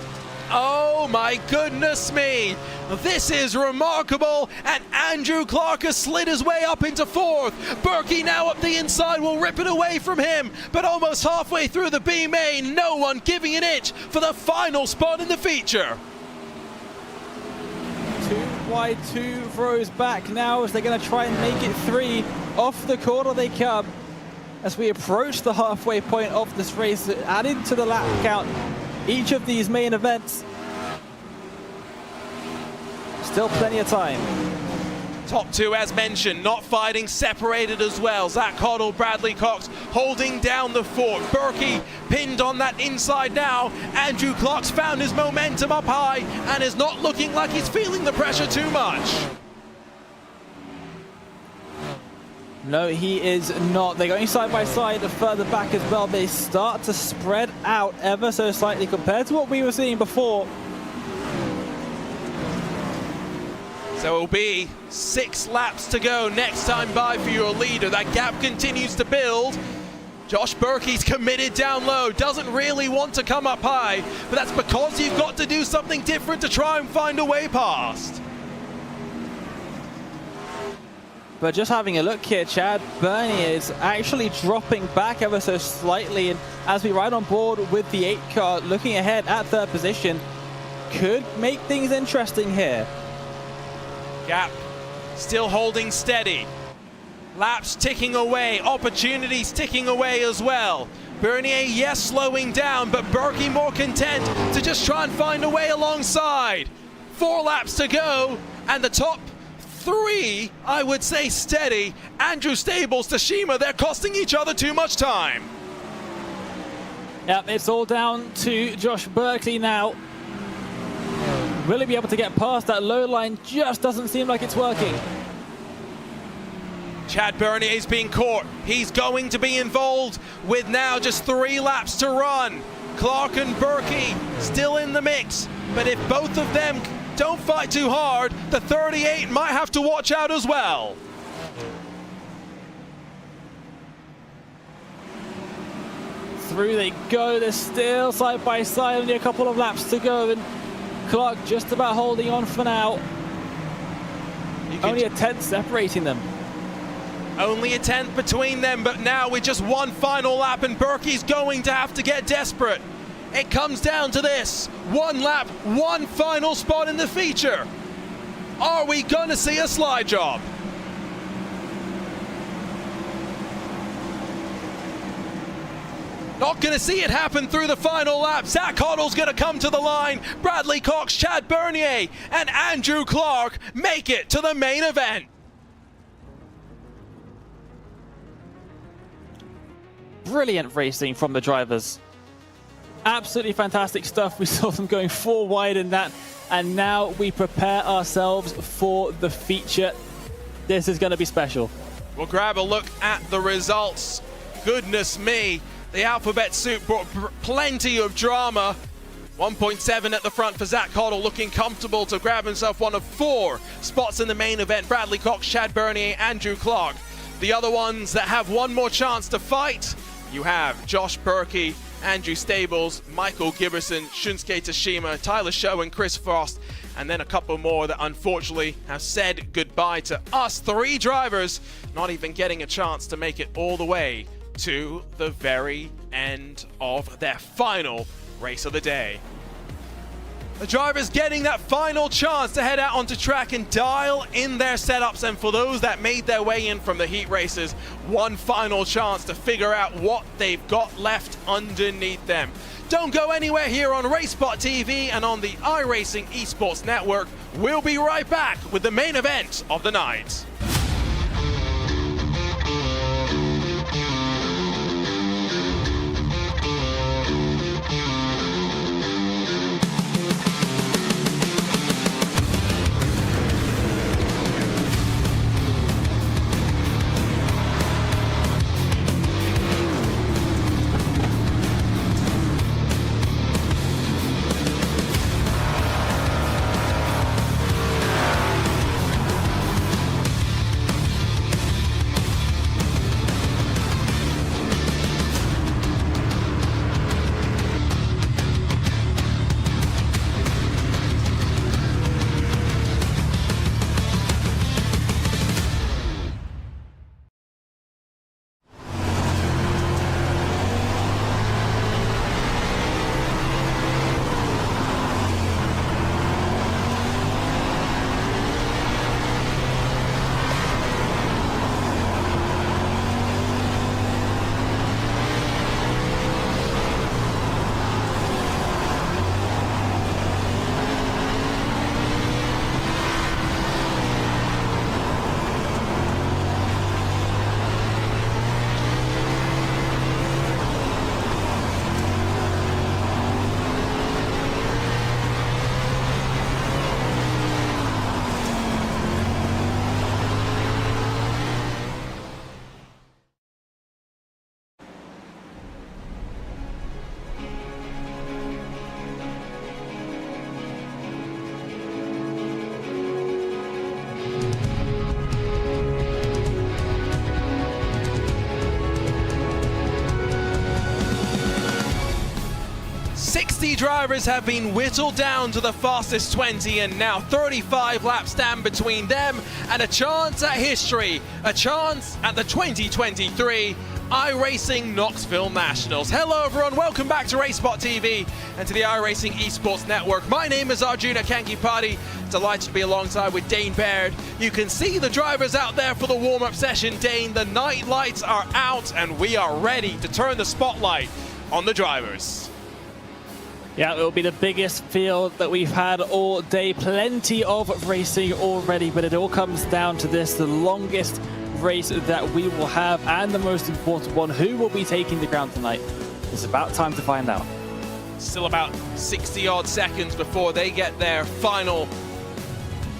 Oh my goodness me! This is remarkable, and Andrew Clark has slid his way up into 4th. Berkey now up the inside will rip it away from him, but almost halfway through the B main, no one giving an inch for the final spot in the feature.
wide, 2 rows back now as they're going to try and make it 3. Off the corner they come as we approach the halfway point of this race, added to the lap count each of these main events. Still plenty of time.
Top 2, as mentioned, not fighting, separated as well. Zach Hoddle, Bradley Cox holding down the fort. Berkey pinned on that inside now. Andrew Clark's found his momentum up high and is not looking like he's feeling the pressure too much.
No, he is not. They're going side by side further back as well. They start to spread out ever so slightly compared to what we were seeing before.
So it'll be 6 laps to go next time by for your leader. That gap continues to build. Josh Berkey's committed down low, doesn't really want to come up high, but that's because you've got to do something different to try and find a way past.
But just having a look here, Chad Bernier is actually dropping back ever so slightly, and as we ride on board with the 8 car, looking ahead at 3rd position, could make things interesting here.
Gap still holding steady. Laps ticking away, opportunities ticking away as well. Bernier, yes, slowing down, but Berkey more content to just try and find a way alongside. 4 laps to go, and the top 3, I would say, steady. Andrew Stables, Tashima, they're costing each other too much time.
Yep, it's all down to Josh Berkey now. Will he be able to get past that low line? Just doesn't seem like it's working.
Chad Bernier is being caught. He's going to be involved with now just 3 laps to run. Clark and Berkey still in the mix, but if both of them don't fight too hard, the 38 might have to watch out as well.
Through they go. They're still side by side, only a couple of laps to go, and Clark just about holding on for now. Only a 10th separating them.
Only a 10th between them, but now with just 1 final lap, and Berkey's going to have to get desperate. It comes down to this: 1 lap, 1 final spot in the feature. Are we going to see a slide job? Not going to see it happen through the final lap. Zach Hoddle's going to come to the line. Bradley Cox, Chad Bernier, and Andrew Clark make it to the main event.
Brilliant racing from the drivers. Absolutely fantastic stuff. We saw them going 4 wide in that, and now we prepare ourselves for the feature. This is going to be special.
We'll grab a look at the results. Goodness me, the alphabet soup brought plenty of drama. 1.7 at the front for Zach Hoddle, looking comfortable to grab himself one of 4 spots in the main event. Bradley Cox, Chad Bernier, Andrew Clark. The other ones that have one more chance to fight, you have Josh Berkey, Andrew Stables, Michael Giberson, Shunsuke Tashima, Tyler Show, and Chris Frost, and then a couple more that unfortunately have said goodbye to us. 3 drivers not even getting a chance to make it all the way to the very end of their final race of the day. The drivers getting that final chance to head out onto track and dial in their setups, and for those that made their way in from the heat races, one final chance to figure out what they've got left underneath them. Don't go anywhere here on RaceSpotTV and on the iRacing Esports Network. We'll be right back with the main event of the night. 30 drivers have been whittled down to the fastest 20, and now 35 laps stand between them and a chance at history, a chance at the 2023 iRacing Knoxville Nationals. Hello everyone, welcome back to RaceSpotTV and to the iRacing Esports Network. My name is Arjuna Kankipati, delighted to be alongside with Dane Baird. You can see the drivers out there for the warm-up session. Dane, the night lights are out and we are ready to turn the spotlight on the drivers.
Yeah, it will be the biggest field that we've had all day. Plenty of racing already, but it all comes down to this, the longest race that we will have and the most important one. Who will be taking the ground tonight? It's about time to find out.
Still about 60 odd seconds before they get their final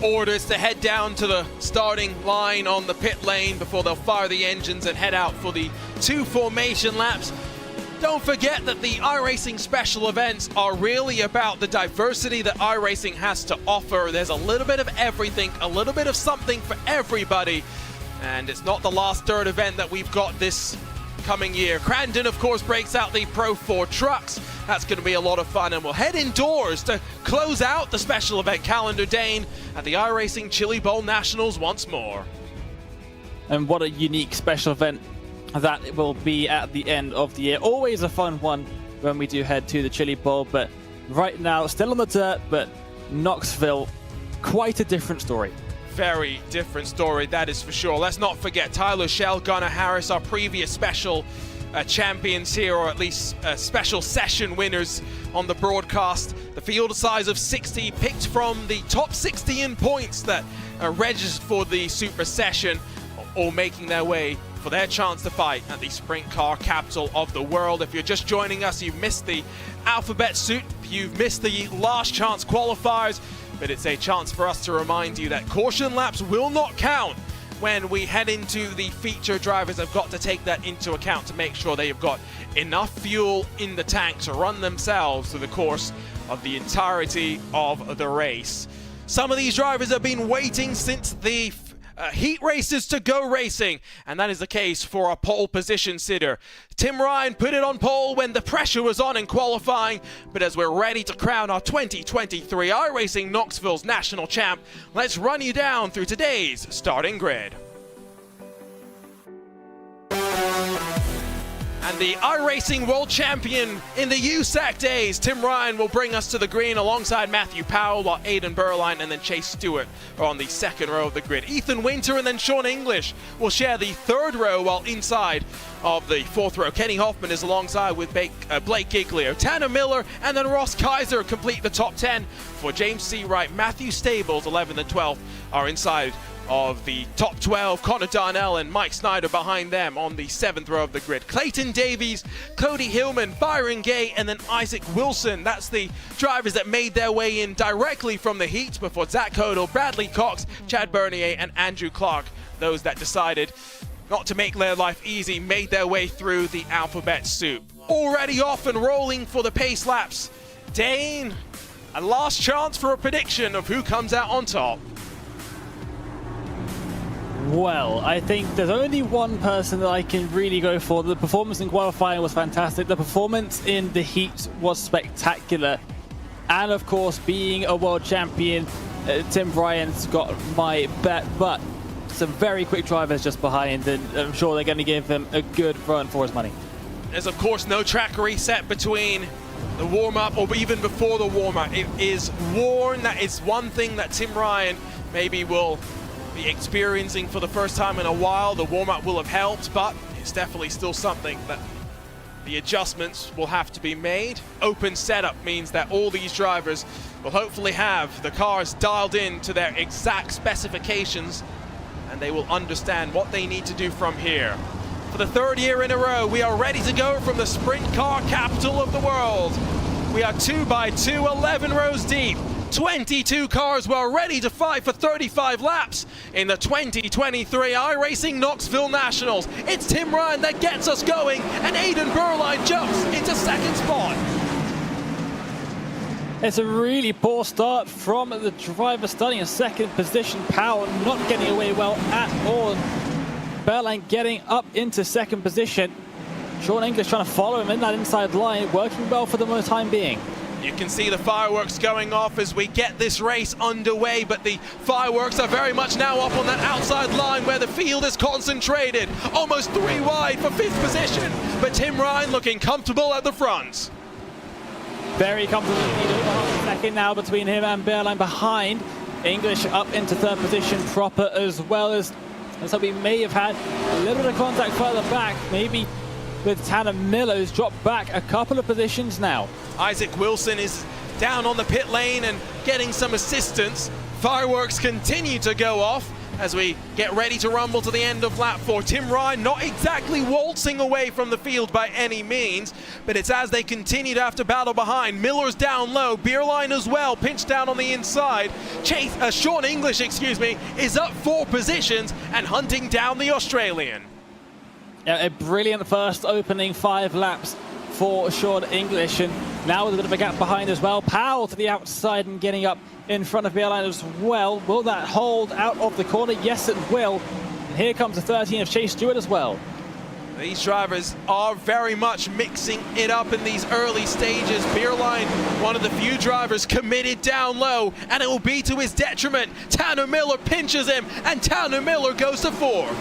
orders to head down to the starting line on the pit lane before they'll fire the engines and head out for the 2 formation laps. Don't forget that the iRacing special events are really about the diversity that iRacing has to offer. There's a little bit of everything, a little bit of something for everybody. And it's not the last dirt event that we've got this coming year. Crandon, of course, breaks out the Pro 4 trucks. That's going to be a lot of fun. And we'll head indoors to close out the special event calendar, Dane, at the iRacing Chili Bowl Nationals once more.
And what a unique special event that will be at the end of the year. Always a fun one when we do head to the Chili Bowl. But right now, still on the dirt, but Knoxville, quite a different story.
Very different story, that is for sure. Let's not forget Tyler Shell, Gunnar Harris, our previous special champions here, or at least special session winners on the broadcast. The field size of 60, picked from the top 60 in points that registered for the Super Session, all making their way for their chance to fight at the sprint car capital of the world. If you're just joining us, you've missed the alphabet soup, you've missed the last chance qualifiers, but it's a chance for us to remind you that caution laps will not count when we head into the feature. Drivers have got to take that into account to make sure they've got enough fuel in the tank to run themselves through the course of the entirety of the race. Some of these drivers have been waiting since the heat races to go racing, and that is the case for our pole position sitter. Tim Ryan put it on pole when the pressure was on in qualifying, but as we're ready to crown our 2023 iRacing Knoxville's national champ, let's run you down through today's starting grid. And the iRacing world champion in the USAC days, Tim Ryan, will bring us to the green alongside Matthew Powell, while Aidan Burline and then Chase Stewart are on the second row of the grid. Ethan Winter and then Sean English will share the third row, while inside of the fourth row, Kenny Hoffman is alongside with Blake Giglio. Tanner Miller and then Ross Kaiser complete the top 10 for James C. Wright. Matthew Stables, 11th and 12th, are inside of the top 12. Connor Darnell and Mike Snyder behind them on the 7th row of the grid. Clayton Davies, Cody Hillman, Byron Gay, and then Isaac Wilson. That's the drivers that made their way in directly from the heat before Zach Hodel, Bradley Cox, Chad Bernier, and Andrew Clark, those that decided not to make their life easy, made their way through the alphabet soup. Already off and rolling for the pace laps. Dane, a last chance for a prediction of who comes out on top.
Well, I think there's only one person that I can really go for. The performance in qualifying was fantastic. The performance in the heat was spectacular. And of course, being a world champion, Tim Ryan's got my bet, but some very quick drivers just behind, and I'm sure they're going to give him a good run for his money.
There's of course no track reset between the warm-up or even before the warm-up. It is worn. That is one thing that Tim Ryan maybe will be experiencing for the first time in a while. The warm-up will have helped, but it's definitely still something that the adjustments will have to be made. Open setup means that all these drivers will hopefully have the cars dialed in to their exact specifications, and they will understand what they need to do from here. For the third year in a row, we are ready to go from the sprint car capital of the world. We are 2 by 2, 11 rows deep. 22 cars were ready to fight for 35 laps in the 2023 iRacing Knoxville Nationals. It's Tim Ryan that gets us going, and Aidan Burline jumps into second spot.
It's a really poor start from the driver, starting in second position. Powell not getting away well at all. Burline getting up into second position. Sean English trying to follow him in that inside line, working well for the time being.
You can see the fireworks going off as we get this race underway, but the fireworks are very much now up on that outside line where the field is concentrated. Almost 3 wide for 5th position, but Tim Ryan looking comfortable at the front.
Very comfortable lead, over half a second now between him and Bearline behind. English up into 3rd position proper, as well as so we may have had a little bit of contact further back, maybe with Tanner Miller, who's dropped back a couple of positions now.
Isaac Wilson is down on the pit lane and getting some assistance. Fireworks continue to go off as we get ready to rumble to the end of lap 4. Tim Ryan not exactly waltzing away from the field by any means, but it's as they continue to have to battle behind. Miller's down low, Beerline as well, pinched down on the inside. Sean English, is up 4 positions and hunting down the Australian.
Yeah, a brilliant first opening 5 laps for Sean English, and now with a bit of a gap behind as well. Powell to the outside and getting up in front of Beerline as well. Will that hold out of the corner? Yes, it will. And here comes the 13 of Chase Stewart as well.
These drivers are very much mixing it up in these early stages. Beerline, one of the few drivers committed down low, and it will be to his detriment. Tanner Miller pinches him, and Tanner Miller goes to 4th.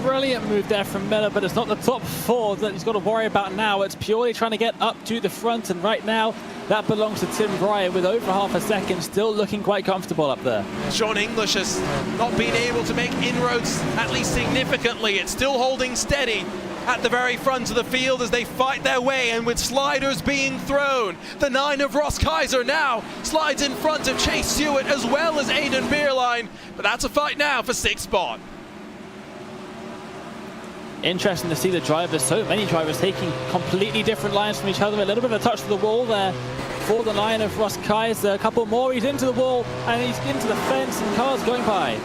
Brilliant move there from Miller, but it's not the top 4 that he's got to worry about now. It's purely trying to get up to the front, and right now that belongs to Tim Ryan with over half a second, still looking quite comfortable up there.
Sean English has not been able to make inroads, at least significantly. It's still holding steady at the very front of the field as they fight their way, and with sliders being thrown, the 9 of Ross Kaiser now slides in front of Chase Stewart as well as Aidan Beerline, but that's a fight now for 6th spot.
Interesting to see the drivers, so many drivers taking completely different lines from each other. A little bit of a touch to the wall there for the 9 of Ross Kaiser. A couple more, he's into the wall and he's into the fence, and cars going by.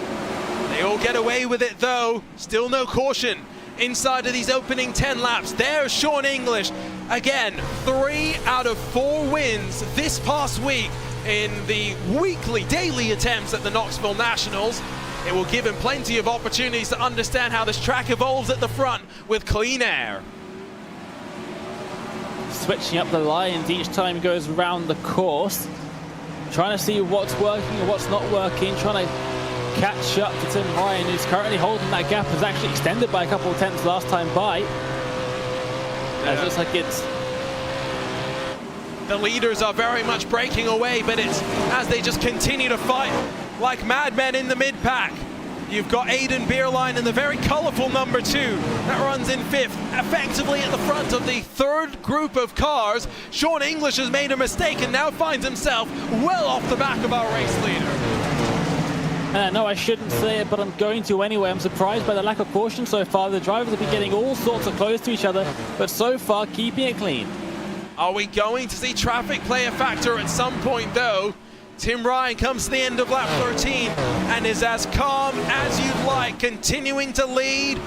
They all get away with it though. Still no caution inside of these opening 10 laps. There's Sean English. Again, 3 out of 4 wins this past week in the daily attempts at the Knoxville Nationals. It will give him plenty of opportunities to understand how this track evolves at the front with clean air.
Switching up the lines each time he goes around the course. Trying to see what's working and what's not working. Trying to catch up to Tim Ryan, who's currently holding that gap. Has actually extended by a couple of tenths last time by. It looks like it's...
The leaders are very much breaking away, but it's as they just continue to fight like madmen in the mid-pack. You've got Aidan Beerline in the very colourful number 2 that runs in 5th, effectively at the front of the 3rd group of cars. Sean English has made a mistake and now finds himself well off the back of our race leader.
No, I shouldn't say it, but I'm going to anyway. I'm surprised by the lack of caution so far. The drivers have been getting all sorts of close to each other, but so far keeping it clean.
Are we going to see traffic play a factor at some point though? Tim Ryan comes to the end of lap 13 and is as calm as you'd like, continuing to lead.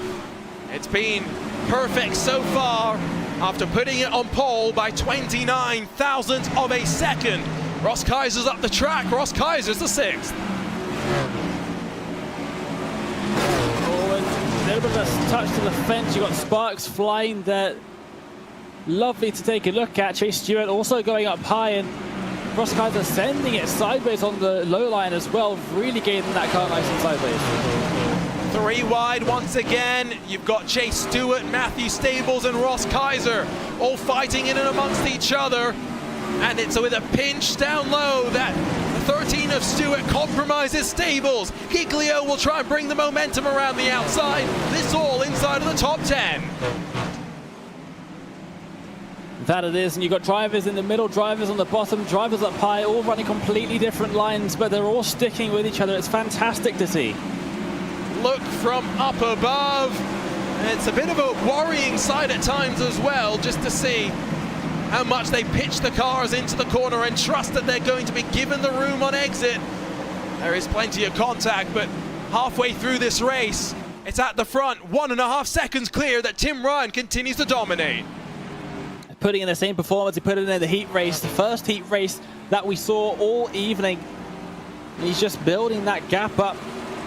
It's been perfect so far after putting it on pole by 29 thousandths of a second. Ross Kaiser's up the track. Ross Kaiser's the 6th.
Oh, a little bit of a touch to the fence. You've got sparks flying there. Lovely to take a look at. Chase Stewart also going up high, and Ross Kaiser sending it sideways on the low line as well, really gaining that car nice and sideways.
3 wide once again. You've got Chase Stewart, Matthew Stables and Ross Kaiser all fighting in and amongst each other. And it's with a pinch down low that the 13 of Stewart compromises Stables. Giglio will try and bring the momentum around the outside. This all inside of the top 10.
That it is, and you've got drivers in the middle, drivers on the bottom, drivers up high, all running completely different lines, but they're all sticking with each other. It's fantastic to see.
Look from up above. It's a bit of a worrying sight at times as well, just to see how much they pitch the cars into the corner and trust that they're going to be given the room on exit. There is plenty of contact, but halfway through this race, it's at the front, 1.5 seconds clear that Tim Ryan continues to dominate.
Putting in the same performance he put in the heat race, the first heat race that we saw all evening. He's just building that gap up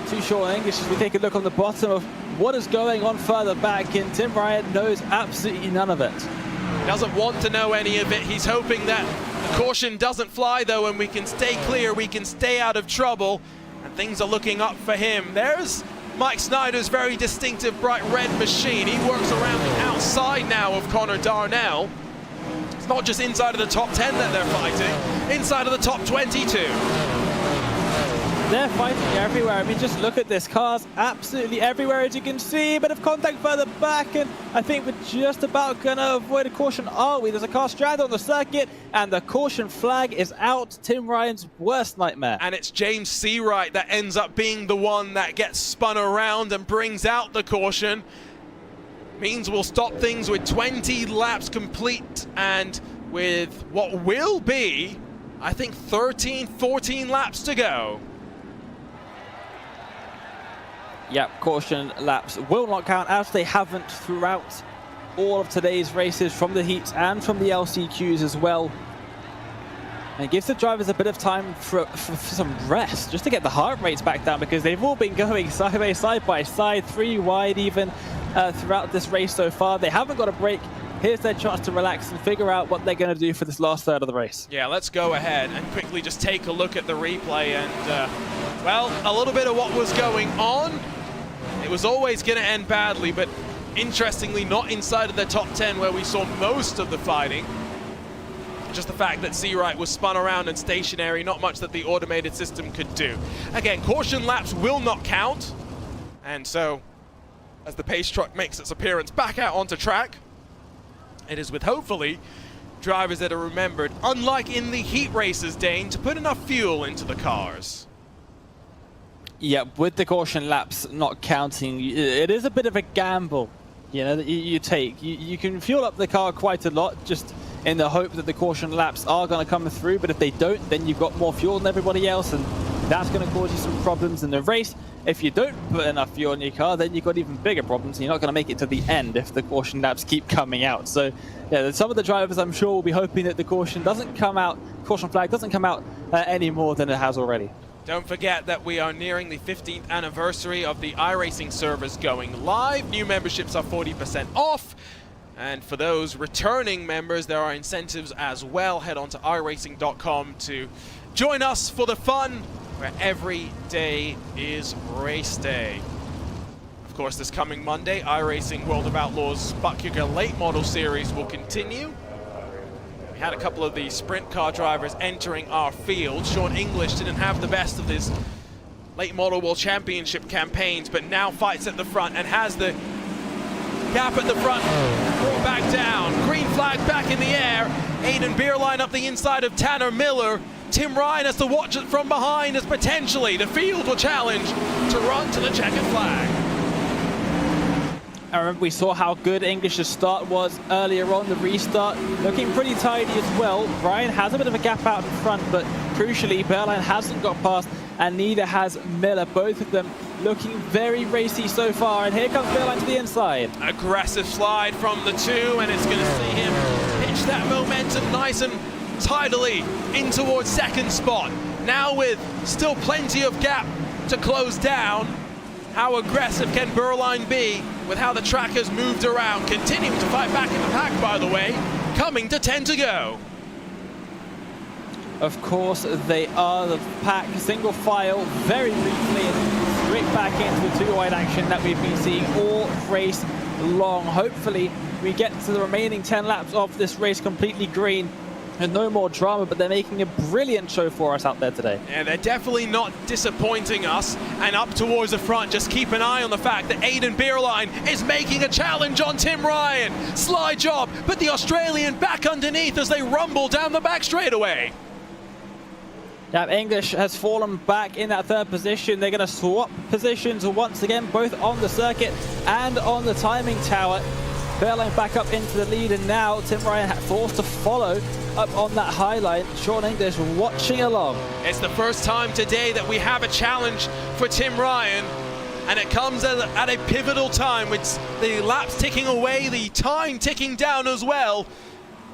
to Sean English as we take a look on the bottom of what is going on further back, and Tim Ryan knows absolutely none of it.
Doesn't want to know any of it. He's hoping that the caution doesn't fly though, and we can stay clear, we can stay out of trouble, and things are looking up for him. There's Mike Snyder's very distinctive bright red machine. He works around the outside now of Connor Darnell. It's not just inside of the top 10 that they're fighting, inside of the top 22.
They're fighting everywhere. I mean, just look at this. Cars absolutely everywhere, as you can see. A bit of contact further back, and I think we're just about going to avoid a caution, are we? There's a car stranded on the circuit, and the caution flag is out. Tim Ryan's worst nightmare.
And it's James Seawright that ends up being the one that gets spun around and brings out the caution. Means we'll stop things with 20 laps complete, and with what will be, I think, 13, 14 laps to go.
Yep, caution laps will not count, as they haven't throughout all of today's races, from the heats and from the LCQs as well. And it gives the drivers a bit of time for some rest, just to get the heart rates back down, because they've all been going side by side, 3 wide even throughout this race so far. They haven't got a break. Here's their chance to relax and figure out what they're going to do for this last third of the race.
Yeah, let's go ahead and quickly just take a look at the replay, and well, a little bit of what was going on. It was always going to end badly, but interestingly not inside of the top 10 where we saw most of the fighting. Just the fact that Seawright was spun around and stationary, not much that the automated system could do. Again, caution laps will not count, and so as the pace truck makes its appearance back out onto track, it is with hopefully drivers that are remembered, unlike in the heat races, Dane, to put enough fuel into the cars.
Yeah, with the caution laps not counting, it is a bit of a gamble, you know, that you take. You can fuel up the car quite a lot, just in the hope that the caution laps are going to come through, but if they don't, then you've got more fuel than everybody else, and that's going to cause you some problems in the race. If you don't put enough fuel in your car, then you've got even bigger problems, and you're not going to make it to the end if the caution laps keep coming out. So, yeah, some of the drivers, I'm sure, will be hoping that the caution flag doesn't come out any more than it has already.
Don't forget that we are nearing the 15th anniversary of the iRacing servers going live. New memberships are 40% off. And for those returning members, there are incentives as well. Head on to iRacing.com to join us for the fun, where every day is race day. Of course, this coming Monday, iRacing World of Outlaws Buckkicker Late Model Series will continue. We had a couple of the sprint car drivers entering our field. Sean English didn't have the best of his Late Model World Championship campaigns, but now fights at the front and has the gap at the front brought back down. Green flag back in the air. Aiden Beerline up the inside of Tanner Miller. Tim Ryan has to watch it from behind, as potentially the field will challenge to run to the checkered flag.
I remember we saw how good English's start was earlier on, the restart, looking pretty tidy as well. Ryan has a bit of a gap out in front, but crucially, Beerline hasn't got past, and neither has Miller. Both of them looking very racy so far, and here comes Beerline to the inside.
Aggressive slide from the two, and it's going to see him pitch that momentum nice and tidily in towards second spot. Now with still plenty of gap to close down, how aggressive can Beerline be with how the track has moved around? Continuing to fight back in the pack, by the way, coming to 10 to go.
Of course, they are the pack, single file, very briefly, and straight back into the two-wide action that we've been seeing all race long. Hopefully, we get to the remaining 10 laps of this race completely green and no more drama, but they're making a brilliant show for us out there today.
Yeah, they're definitely not disappointing us. And up towards the front, just keep an eye on the fact that Aiden Beerline is making a challenge on Tim Ryan. Slide job, but the Australian back underneath as they rumble down the back straightaway.
Now, English has fallen back in that third position. They're going to swap positions once again, both on the circuit and on the timing tower. Beerline back up into the lead, and now Tim Ryan forced to follow up on that high line. Sean English watching along.
It's the first time today that we have a challenge for Tim Ryan, and it comes at a pivotal time with the laps ticking away, the time ticking down as well.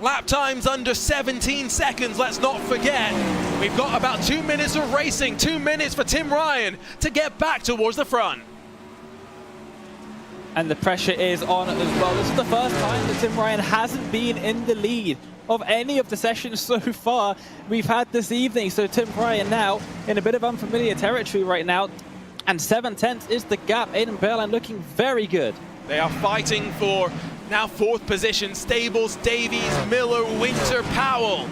Lap times under 17 seconds, let's not forget. We've got about 2 minutes of racing, 2 minutes for Tim Ryan to get back towards the front.
And the pressure is on as well. This is the first time that Tim Ryan hasn't been in the lead of any of the sessions so far we've had this evening. So Tim Ryan now in a bit of unfamiliar territory right now. And 7/10 is the gap. Aiden Berline looking very good.
They are fighting for now 4th position. Stables, Davies, Miller, Winter, Powell.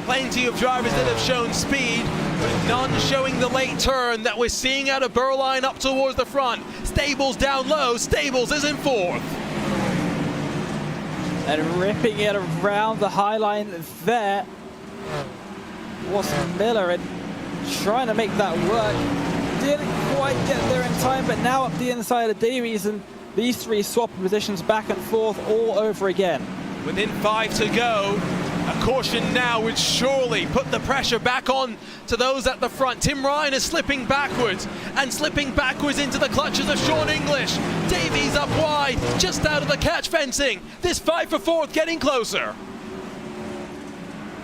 Plenty of drivers that have shown speed, but none showing the late turn that we're seeing out of Berline up towards the front. Stables down low. Stables is in 4th.
And ripping it around the high line there was Miller, and trying to make that work. Didn't quite get there in time, but now up the inside of Davies, and these three swap positions back and forth all over again.
Within 5 to go. A caution now would surely put the pressure back on to those at the front. Tim Ryan is slipping backwards into the clutches of Sean English. Davies up wide, just out of the catch fencing. This fight for 4th getting closer.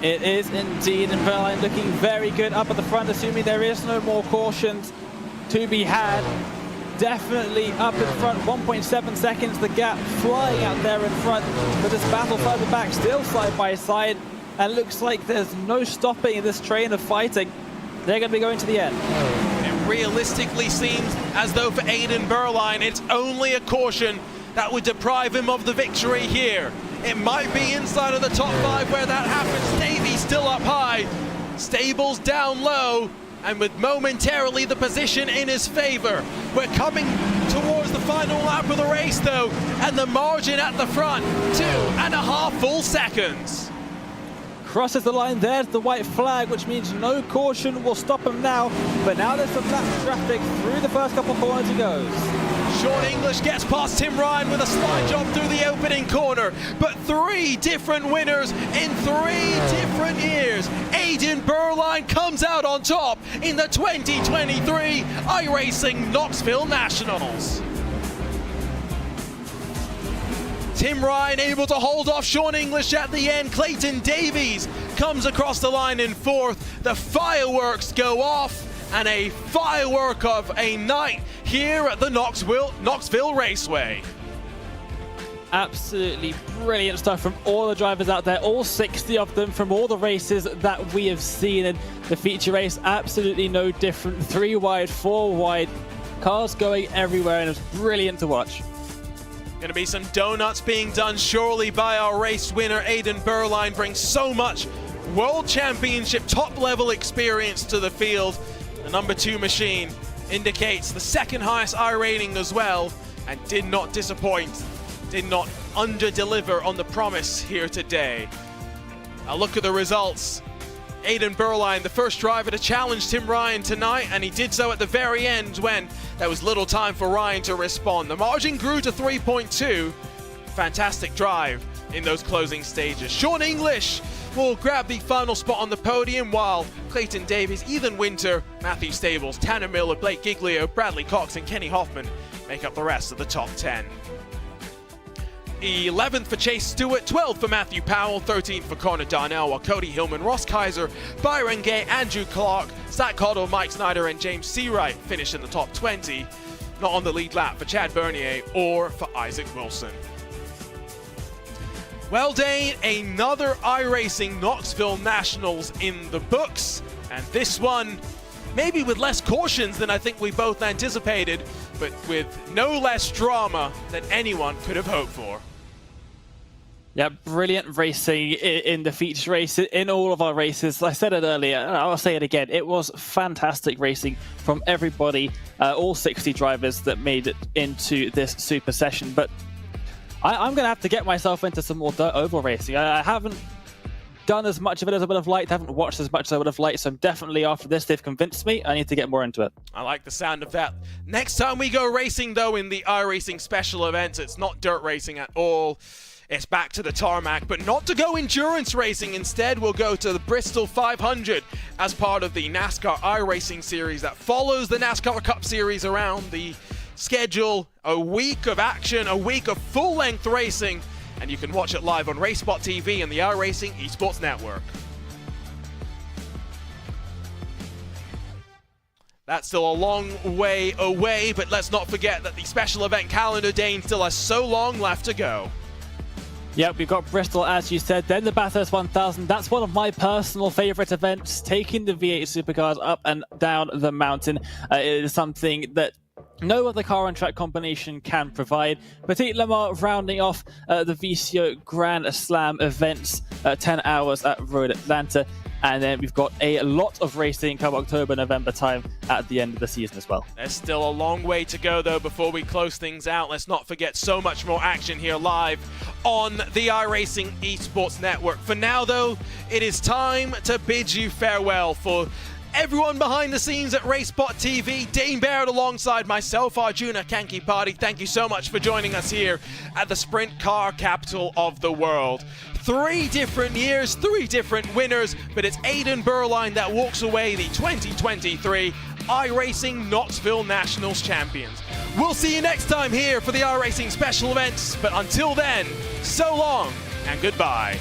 It is indeed, and Berline looking very good up at the front, assuming there is no more cautions to be had. Definitely up in front, 1.7 seconds, the gap flying out there in front, but this battle further back still side by side, and looks like there's no stopping this train of fighting. They're going to be going to the end.
It realistically seems as though for Aiden Berline, it's only a caution that would deprive him of the victory here. It might be inside of the top 5 where that happens. Davies still up high, Stables down low, and with momentarily the position in his favor. We're coming towards the final lap of the race though, and the margin at the front, 2.5 full seconds.
Crosses the line, there's the white flag, which means no caution will stop him now, but now there's some lap traffic through the first couple corners he goes.
Sean English gets past Tim Ryan with a slide job through the opening corner, but 3 different winners in 3 different years. Aiden Berline comes out on top in the 2023 iRacing Knoxville Nationals. Tim Ryan able to hold off Sean English at the end. Clayton Davies comes across the line in 4th. The fireworks go off, and a firework of a night here at the Knoxville Raceway.
Absolutely brilliant stuff from all the drivers out there, all 60 of them from all the races that we have seen. And the feature race, absolutely no different. 3 wide, 4 wide, cars going everywhere, and it was brilliant to watch.
Going to be some donuts being done surely by our race winner. Aiden Berline brings so much World Championship top level experience to the field. The number 2 machine indicates the 2nd highest I rating as well, and did not disappoint, did not under-deliver on the promise here today. A look at the results. Aiden Berline, the first driver to challenge Tim Ryan tonight, and he did so at the very end when there was little time for Ryan to respond. The margin grew to 3.2. Fantastic drive in those closing stages. Sean English will grab the final spot on the podium, while Clayton Davies, Ethan Winter, Matthew Stables, Tanner Miller, Blake Giglio, Bradley Cox and Kenny Hoffman make up the rest of the top 10. 11th for Chase Stewart, 12th for Matthew Powell, 13th for Connor Darnell, while Cody Hillman, Ross Kaiser, Byron Gay, Andrew Clark, Zach Cottle, Mike Snyder and James Seawright finish in the top 20. Not on the lead lap for Chad Bernier or for Isaac Wilson. Well, Dane, another iRacing Knoxville Nationals in the books, and this one maybe with less cautions than I think we both anticipated, but with no less drama than anyone could have hoped for.
Yeah, brilliant racing in the feature race, in all of our races. I said it earlier, and I'll say it again. It was fantastic racing from everybody, all 60 drivers that made it into this super session. But I'm going to have to get myself into some more dirt oval racing. I haven't done as much of it as I would have liked. I haven't watched as much as I would have liked. So I'm definitely, after this, they've convinced me. I need to get more into it.
I like the sound of that. Next time we go racing, though, in the iRacing special events, it's not dirt racing at all. It's back to the tarmac, but not to go endurance racing. Instead, we'll go to the Bristol 500 as part of the NASCAR iRacing series that follows the NASCAR Cup Series around the schedule. A week of action, a week of full-length racing, and you can watch it live on RaceSpotTV and the iRacing Esports Network. That's still a long way away, but let's not forget that the special event calendar, Dane, still has so long left to go.
Yep, we've got Bristol, as you said, then the Bathurst 1000. That's one of my personal favorite events, taking the V8 supercars up and down the mountain. It is something that no other car and track combination can provide. Petit Le Mans rounding off the VCO Grand Slam events, 10 hours at Road Atlanta. And then we've got a lot of racing come October, November time at the end of the season as well.
There's still a long way to go, though, before we close things out. Let's not forget so much more action here live on the iRacing Esports Network. For now, though, it is time to bid you farewell. For everyone behind the scenes at RaceSpotTV, Dane Barrett alongside myself, Arjuna Kankipati, thank you so much for joining us here at the sprint car capital of the world. 3 different years, 3 different winners, but it's Aidan Burline that walks away the 2023 iRacing Knoxville Nationals champions. We'll see you next time here for the iRacing special events, but until then, so long and goodbye.